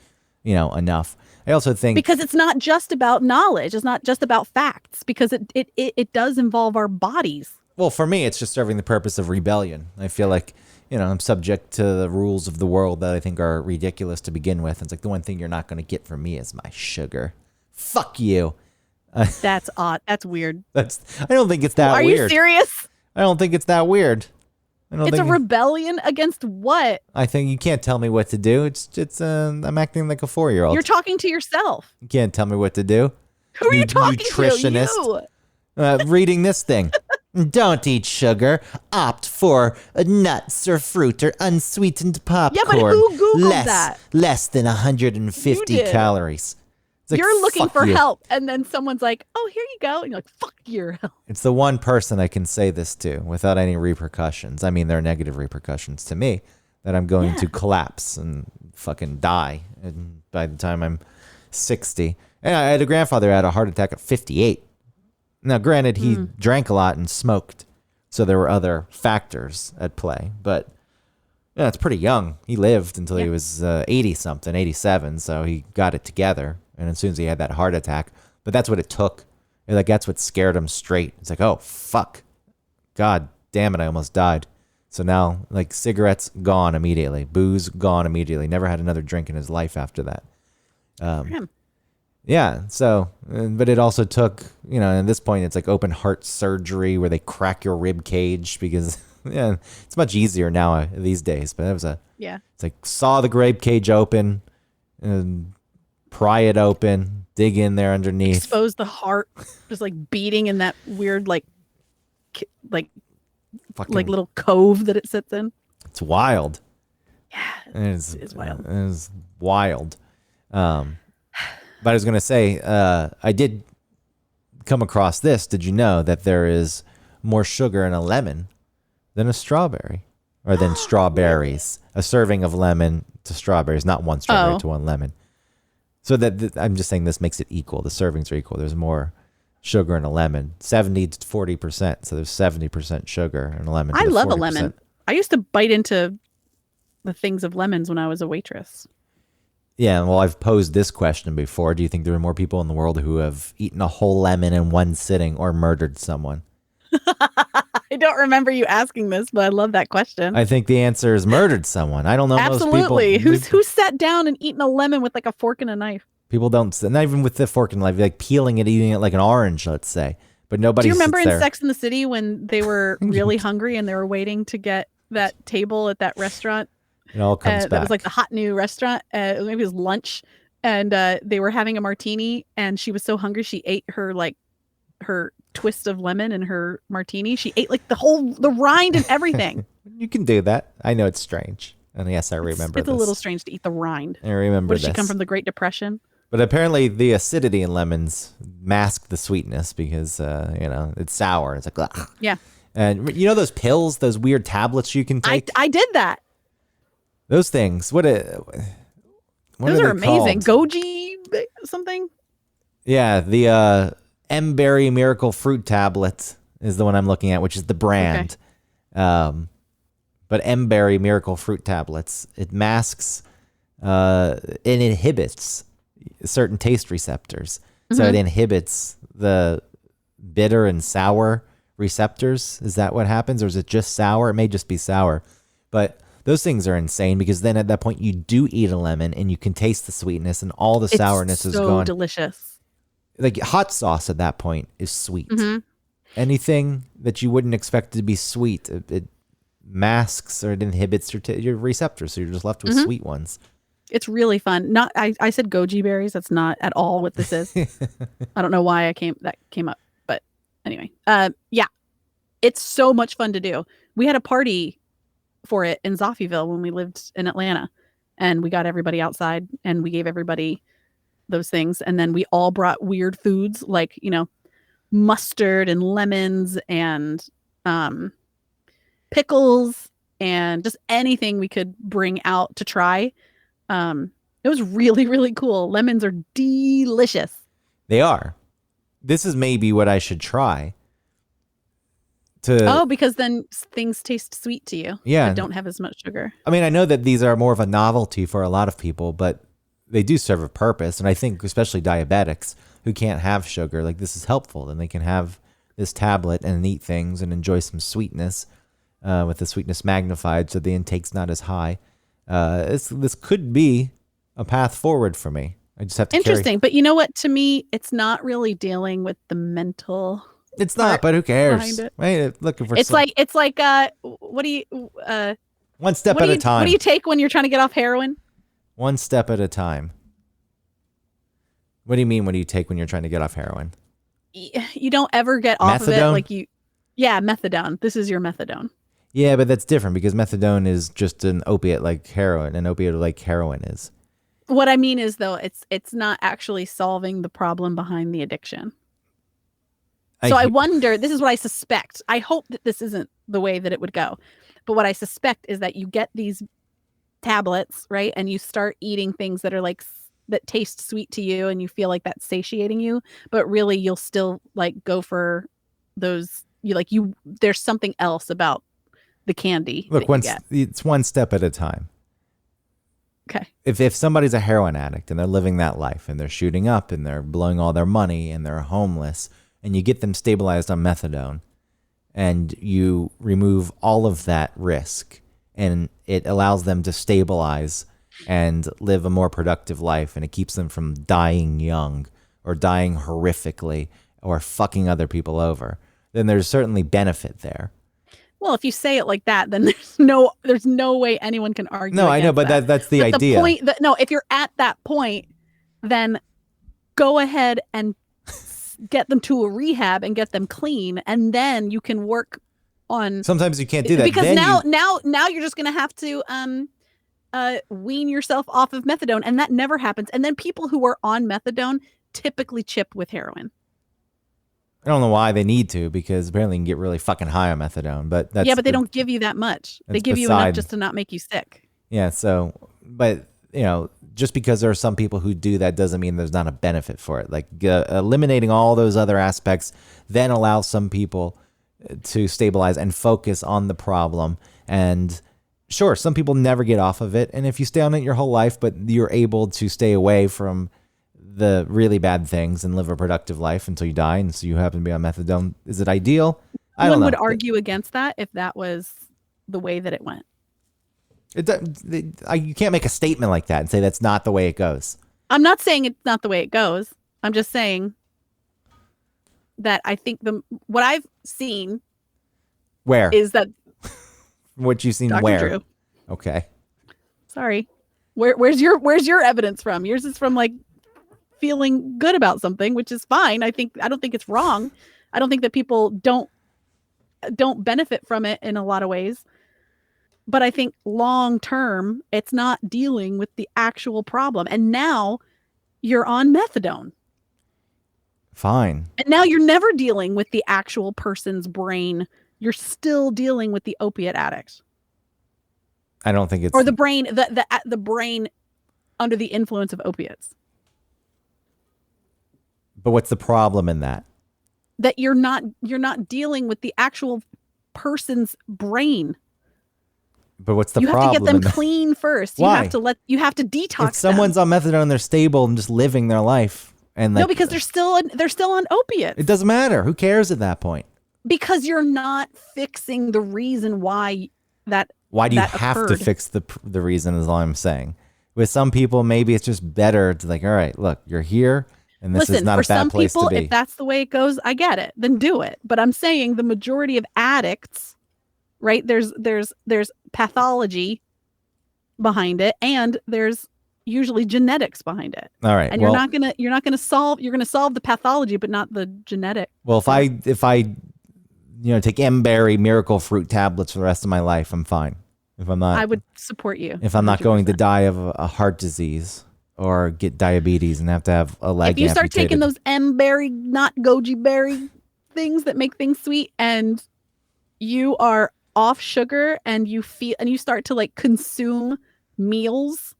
enough. I also think because it's not just about knowledge. It's not just about facts, because it does involve our bodies. Well, for me, it's just serving the purpose of rebellion. I feel like, I'm subject to the rules of the world that I think are ridiculous to begin with. It's like the one thing you're not going to get from me is my sugar. Fuck you. That's odd. That's weird. I don't think it's that weird. Are you serious? I don't think it's that weird. It's a rebellion against what? I think you can't tell me what to do. I'm acting like a 4-year-old. You're talking to yourself. You can't tell me what to do. Who are you talking nutritionist. to? Reading this thing. Don't eat sugar. Opt for nuts or fruit or unsweetened popcorn. Yeah, but who Googled that? Less than 150 You did. calories. It's like, You're looking fuck for you. help, and then someone's like, "Oh, here you go," and you're like, "Fuck your help." It's the one person I can say this to without any repercussions. I mean, there are negative repercussions to me that I'm going to collapse and fucking die. And by the time I'm 60, and I had a grandfather who had a heart attack at 58. Now, granted, he drank a lot and smoked, so there were other factors at play. But it's pretty young. He lived until he was 80-something, 87, so he got it together. And as soon as he had that heart attack, but that's what it took. Like, that's what scared him straight. It's like, oh, fuck. God damn it, I almost died. So now, like, cigarettes, gone immediately. Booze, gone immediately. Never had another drink in his life after that. Yeah, so, but it also took, at this point, it's like open heart surgery where they crack your rib cage because, it's much easier now these days. But that was it's like saw the rib cage open and pry it open, dig in there underneath. Expose the heart, just like beating in that weird, like little cove that it sits in. It's wild. Yeah, It is wild. It is wild. But I was going to say, I did come across this. Did you know that there is more sugar in a lemon than a strawberry? Or than strawberries? A serving of lemon to strawberries, not one strawberry to one lemon. So I'm just saying this makes it equal. The servings are equal. There's more sugar in a lemon, 70 to 40%. So there's 70% sugar in a lemon. I love a lemon. I used to bite into the things of lemons when I was a waitress. Yeah, well, I've posed this question before. Do you think there are more people in the world who have eaten a whole lemon in one sitting or murdered someone? I don't remember you asking this, but I love that question. I think the answer is murdered someone. I don't know Absolutely. most people. Who's sat down and eaten a lemon with like a fork and a knife? People don't, not even with the fork and knife, like peeling it, eating it like an orange, let's say. But nobody. Do you remember sits in there. Sex and the City when they were really hungry and they were waiting to get that table at that restaurant? It all comes back. That was like the hot new restaurant. Maybe it was lunch, and they were having a martini, and she was so hungry she ate her twist of lemon in her martini. She ate like the rind and everything. You can do that. I know it's strange. And yes, I remember It's this. a little strange to eat the rind. I remember Did she come from the Great Depression? But apparently the acidity in lemons mask the sweetness because, it's sour. It's like, ugh. Yeah. And those pills, those weird tablets you can take? I did that. Those things. Those are amazing. Called? Goji something? Yeah, the M-Berry Miracle Fruit Tablet is the one I'm looking at, which is the brand. Okay. But M-Berry Miracle Fruit Tablets, it masks it inhibits certain taste receptors. So it inhibits the bitter and sour receptors. Is that what happens? Or is it just sour? It may just be sour. But Those things are insane because then at that point you do eat a lemon and you can taste the sweetness and all the sourness is so gone. delicious. Like hot sauce at that point is sweet. Mm-hmm. Anything that you wouldn't expect to be sweet, it masks or it inhibits your receptors, so you're just left with sweet ones. It's really fun. Not I said goji berries. That's not at all what this is. I don't know why that came up, but anyway. Yeah. It's so much fun to do. We had a party for it in Zoffieville when we lived in Atlanta, and we got everybody outside and we gave everybody those things, and then we all brought weird foods like, mustard and lemons and pickles and just anything we could bring out to try. It was really, really cool. Lemons are delicious. They are. This is maybe what I should try. Because then things taste sweet to you. Yeah. That don't have as much sugar. I mean, I know that these are more of a novelty for a lot of people, but they do serve a purpose. And I think especially diabetics who can't have sugar, like this is helpful. Then they can have this tablet and eat things and enjoy some sweetness with the sweetness magnified so the intake's not as high. This could be a path forward for me. I just have to Interesting. But you know what? To me, it's not really dealing with the mental... It's not, but who cares? Right? Looking for it's like what do you one step at a time. What do you take when you're trying to get off heroin? One step at a time. What do you mean? What do you take when you're trying to get off heroin? You don't ever get off methadone? of it methadone. This is your methadone. Yeah, but that's different because methadone is just an opiate like heroin. An opiate like heroin is. What I mean is though, it's not actually solving the problem behind the addiction. So I wonder, this is what I suspect. I hope that this isn't the way that it would go. But what I suspect is that you get these tablets, right? And you start eating things that are like, that taste sweet to you and you feel like that's satiating you. But really you'll still like go for those, there's something else about the candy. Look, it's one step at a time. Okay. If somebody's a heroin addict and they're living that life and they're shooting up and they're blowing all their money and they're homeless, and you get them stabilized on methadone and you remove all of that risk and it allows them to stabilize and live a more productive life and it keeps them from dying young or dying horrifically or fucking other people over, then there's certainly benefit there. Well, if you say it like that, then there's no way anyone can argue. No, I know, but that's the idea. The point if you're at that point, then go ahead and get them to a rehab and get them clean, and then you can work on. Sometimes you can't do that because then now you're just going to have to wean yourself off of methadone, and that never happens. And then people who are on methadone typically chip with heroin. I don't know why they need to, because apparently you can get really fucking high on methadone, but that's but they don't give you that much. They give you enough just to not make you sick. Yeah. So, but just because there are some people who do that doesn't mean there's not a benefit for it. Like eliminating all those other aspects then allows some people to stabilize and focus on the problem. And sure, some people never get off of it. And if you stay on it your whole life, but you're able to stay away from the really bad things and live a productive life until you die, and so you happen to be on methadone, is it ideal? I don't know. One would argue against that if that was the way that it went. You can't make a statement like that and say that's not the way it goes. I'm not saying it's not the way it goes. I'm just saying that I think what I've seen where is that what you've seen Dr. where Drew. Okay, sorry, where's your evidence from? Yours is from like feeling good about something, which is fine. I don't think it's wrong. I don't think that people don't benefit from it in a lot of ways. But I think long term, it's not dealing with the actual problem. And now you're on methadone. Fine. And now you're never dealing with the actual person's brain. You're still dealing with the opiate addict. I don't think it's... Or the brain, the brain under the influence of opiates. But what's the problem in that? That you're not dealing with the actual person's brain. But what's the problem? You have to get them clean first. Why? You have to detox. If someone's on methadone, they're stable and just living their life. And no, because they're still on opiates. It doesn't matter. Who cares at that point? Because you're not fixing the reason why that Why do you that have to occurred. fix the reason is all I'm saying. With some people, maybe it's just better to like, all right, look, you're here and this is Listen, not for a bad some place to people, if be. that's the way it goes, I get it. Then do it. But I'm saying the majority of addicts, right? There's pathology behind it, and there's usually genetics behind it. All right. And Well, you're not gonna solve the pathology, but not the genetic. well, if I take M-berry miracle fruit tablets for the rest of my life, I'm fine. If I'm not I would support you. if I'm not going to 100%. die of a heart disease or get diabetes and have to have a leg If you start amputated. taking those M-berry, not goji berry things that make things sweet, and you are off sugar, and you start to like consume meals,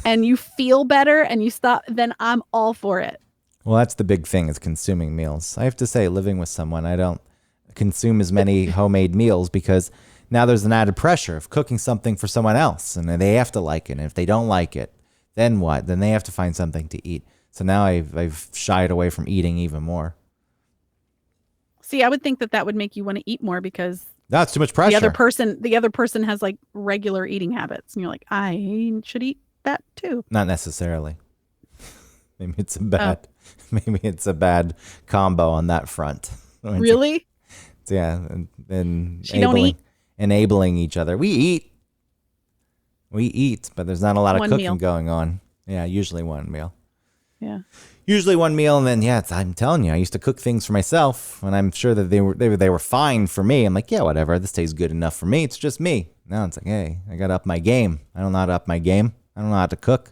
and you feel better, and you stop, then I'm all for it. Well, that's the big thing is consuming meals. I have to say, living with someone, I don't consume as many homemade meals because now there's an added pressure of cooking something for someone else, and they have to like it. And if they don't like it, then what? Then they have to find something to eat. So now I've shied away from eating even more. See, I would think that would make you want to eat more because That's too much pressure. the other person has like regular eating habits, and you're like, I should eat that too. Not necessarily. Maybe it's a bad combo on that front. Really? Yeah, and She don't eat? enabling each other. We eat, but there's not a lot of One cooking meal. going on. Yeah, usually one meal. Yeah. Usually one meal, and then I'm telling you, I used to cook things for myself, and I'm sure that they were fine for me. I'm like, yeah, whatever, this tastes good enough for me. It's just me. Now it's like, hey, I got to up my game. I don't know how to up my game. I don't know how to cook.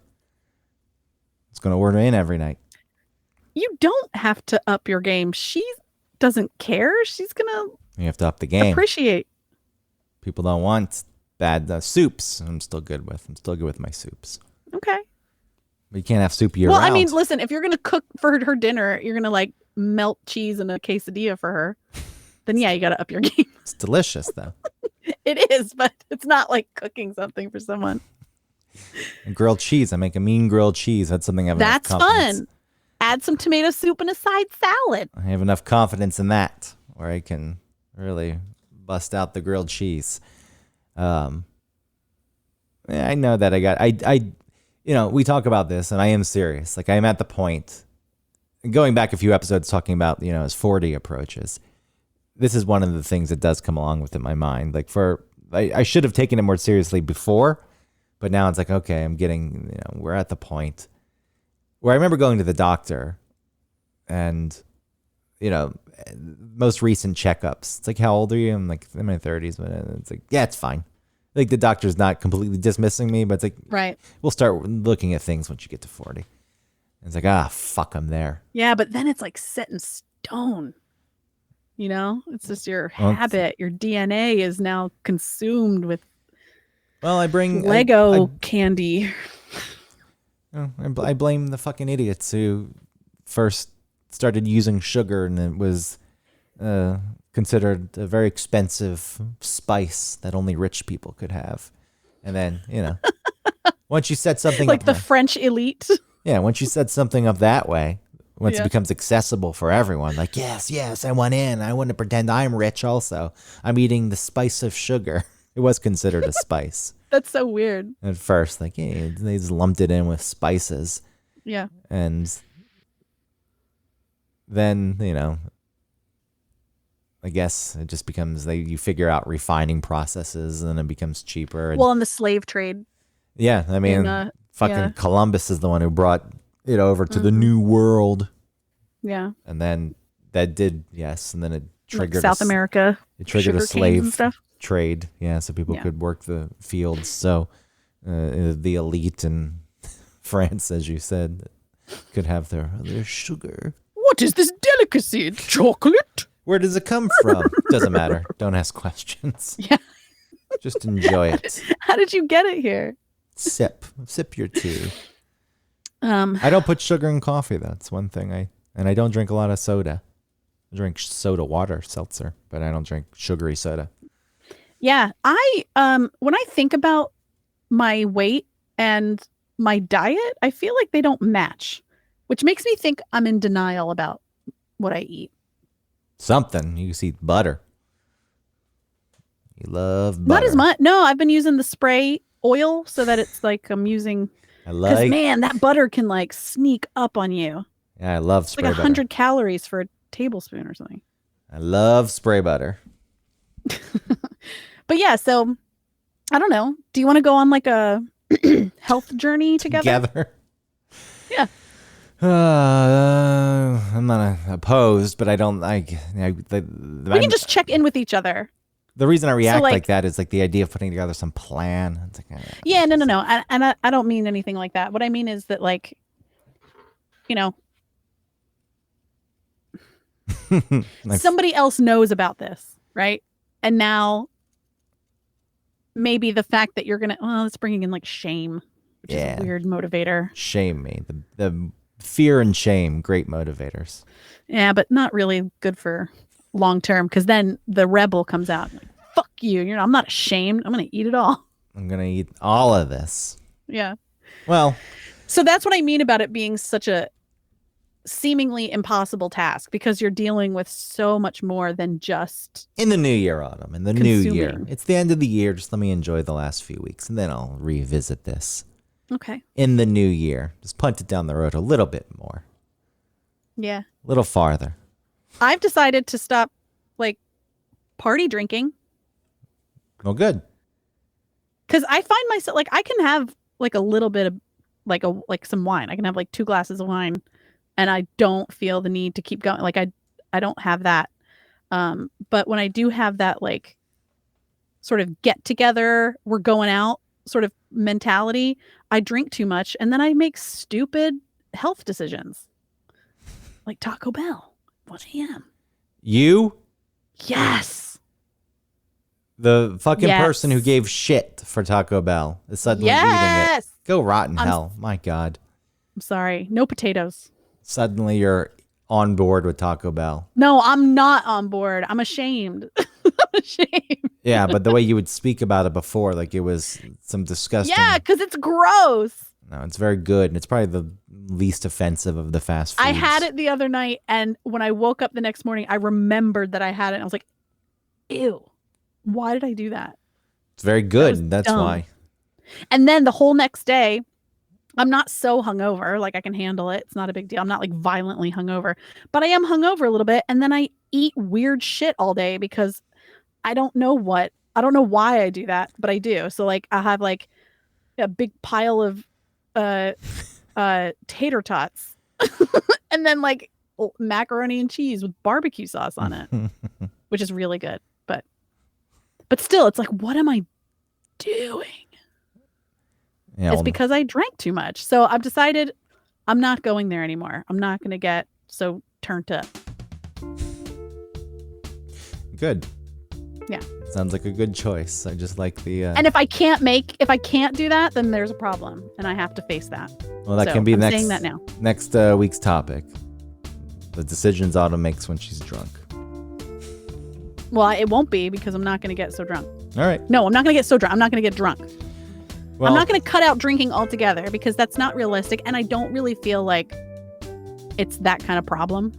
It's gonna order in every night. You don't have to up your game. She doesn't care. She's gonna You have to up the game. appreciate. People don't want bad soups. I'm still good with my soups. Okay. But you can't have soup year Well, round. I mean, listen, if you're gonna cook for her dinner, you're gonna like melt cheese in a quesadilla for her. Then yeah, you gotta up your game. It's delicious though. It is, but it's not like cooking something for someone. And grilled cheese. I make a mean grilled cheese. That's something I have That's enough confidence. fun. Add some tomato soup and a side salad. I have enough confidence in that where I can really bust out the grilled cheese. Yeah, I know that we talk about this and I am serious. Like I am at the point, going back a few episodes talking about, as 40 approaches. This is one of the things that does come along with in my mind. Like I should have taken it more seriously before, but now it's like, okay, I'm getting, we're at the point where I remember going to the doctor and, most recent checkups. It's like, how old are you? I'm like in my 30s, but it's like, yeah, it's fine. Like the doctor's not completely dismissing me, but it's like, Right. we'll start looking at things once you get to 40. And it's like, fuck, I'm there. Yeah, but then it's like set in stone. It's just your Well, habit. Your DNA is now consumed with Well, I bring Lego candy. I blame the fucking idiots who first started using sugar, and it was considered a very expensive spice that only rich people could have. And then, once you set something Like up the French elite. once you set something up that way, once Yeah. it becomes accessible for everyone, like, yes, I want in. I want to pretend I'm rich also. I'm eating the spice of sugar. It was considered a spice That's so weird. at first. Like, they just lumped it in with spices. Yeah. And then, I guess it just becomes you figure out refining processes and then it becomes cheaper. And, Well, in the slave trade. yeah, I mean, fucking yeah. Columbus is the one who brought it over to the New World. Yeah. And then that did, yes. And then it triggered South America. It triggered a sugar canes and slave stuff. trade. Yeah, so people could work the fields. So the elite in France, as you said, could have their sugar. What is this delicacy? Chocolate? Where does it come from? Doesn't matter. Don't ask questions. Yeah. Just enjoy it. How did you get it here? Sip your tea. Um, I don't put sugar in coffee. That's one thing. I don't drink a lot of soda. I drink soda water, seltzer, but I don't drink sugary soda. Yeah, when I think about my weight and my diet, I feel like they don't match, which makes me think I'm in denial about what I eat. Something. You see butter. You love butter. Not as much. No, I've been using the spray oil so that it's like I'm using. I Because like. man, that butter can like sneak up on you. Yeah, I love It's spray like butter. 100 calories for a tablespoon or something. I love spray butter. But yeah, so I don't know. Do you want to go on like a health journey together? Yeah. I'm not opposed, but I don't like. We can just check in with each other. The reason I react like like that is like the idea of putting together some plan. It's like, Yeah, no. I don't mean anything like that. What I mean is that like, you know, somebody else knows about this, right? And now maybe the fact that you're gonna, well, it's bringing in like shame, which is a weird motivator. Shame me. The fear and shame, great motivators. Yeah, but not really good for long term, because then the rebel comes out like, fuck you. I'm not ashamed. I'm gonna eat it all. I'm gonna eat all of this. Yeah. Well, so that's what I mean about it being such a seemingly impossible task, because you're dealing with so much more than just in the new year, Autumn. In the new year. It's the end of the year. Just let me enjoy the last few weeks, and then I'll revisit this. Okay. In the new year. Just punt it down the road a little bit more. Yeah. A little farther. I've decided to stop like party drinking. Oh, good. Because I find myself like I can have like a little bit of like some wine. I can have like 2 glasses of wine and I don't feel the need to keep going. Like I don't have that. But when I do have that like sort of get together, we're going out sort of mentality, I drink too much and then I make stupid health decisions. Like Taco Bell, 1 a.m. You? Yes. The fucking person who gave shit for Taco Bell is suddenly eating it. Go rot in hell. My God. I'm sorry. No potatoes. Suddenly you're on board with Taco Bell. No, I'm not on board. I'm ashamed. I'm ashamed. Yeah, but the way you would speak about it before, like it was some disgusting. Yeah, because it's gross. No, it's very good. And it's probably the least offensive of the fast foods. I had it the other night, and when I woke up the next morning, I remembered that I had it. And I was like, ew, why did I do that? It's very good. That's dumb. Why. And then the whole next day, I'm not so hungover. Like I can handle it. It's not a big deal. I'm not like violently hungover, but I am hungover a little bit. And then I eat weird shit all day because I don't know why I do that, but I do. So like I have like a big pile of tater tots and then like macaroni and cheese with barbecue sauce on it, which is really good. But still, it's like, what am I doing? Yeah, it's because I drank too much. So I've decided I'm not going there anymore. I'm not going to get so turned up. Good. Yeah. Sounds like a good choice. I just like the... And if I can't do that, then there's a problem. And I have to face that. Well, that can be saying that now. Next week's topic. The decisions Autumn makes when she's drunk. Well, it won't be because I'm not going to get so drunk. All right. No, I'm not going to get so drunk. I'm not going to get drunk. Well, I'm not going to cut out drinking altogether because that's not realistic. And I don't really feel like it's that kind of problem.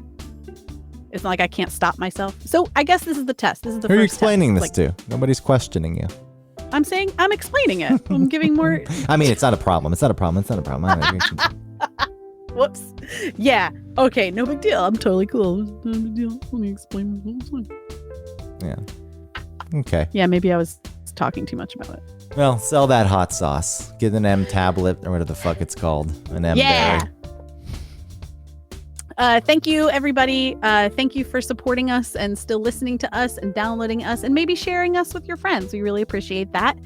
It's not like I can't stop myself. So I guess this is the test. This is the Who first are you explaining test. this to? Nobody's questioning you. I'm saying I'm explaining it. I'm giving more. I mean, it's not a problem. It's not a problem. Whoops. Yeah. Okay. No big deal. I'm totally cool. No big deal. Let me explain. Yeah. Okay. Yeah. Maybe I was talking too much about it. Well, sell that hot sauce. Get an M tablet or whatever the fuck it's called. An M berry. Thank you, everybody. Thank you for supporting us and still listening to us and downloading us and maybe sharing us with your friends. We really appreciate that.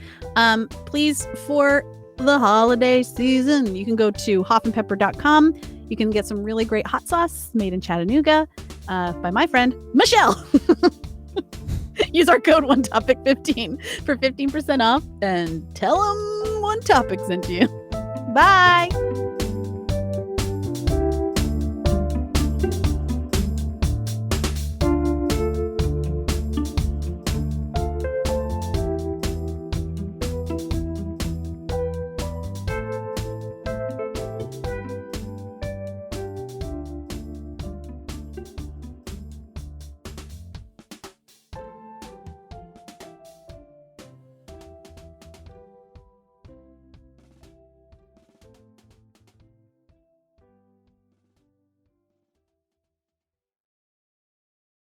Please, for the holiday season, you can go to hoffandpepper.com. You can get some really great hot sauce made in Chattanooga by my friend, Michelle. Use our code OneTopic15 for 15% off and tell them One Topic sent you. Bye.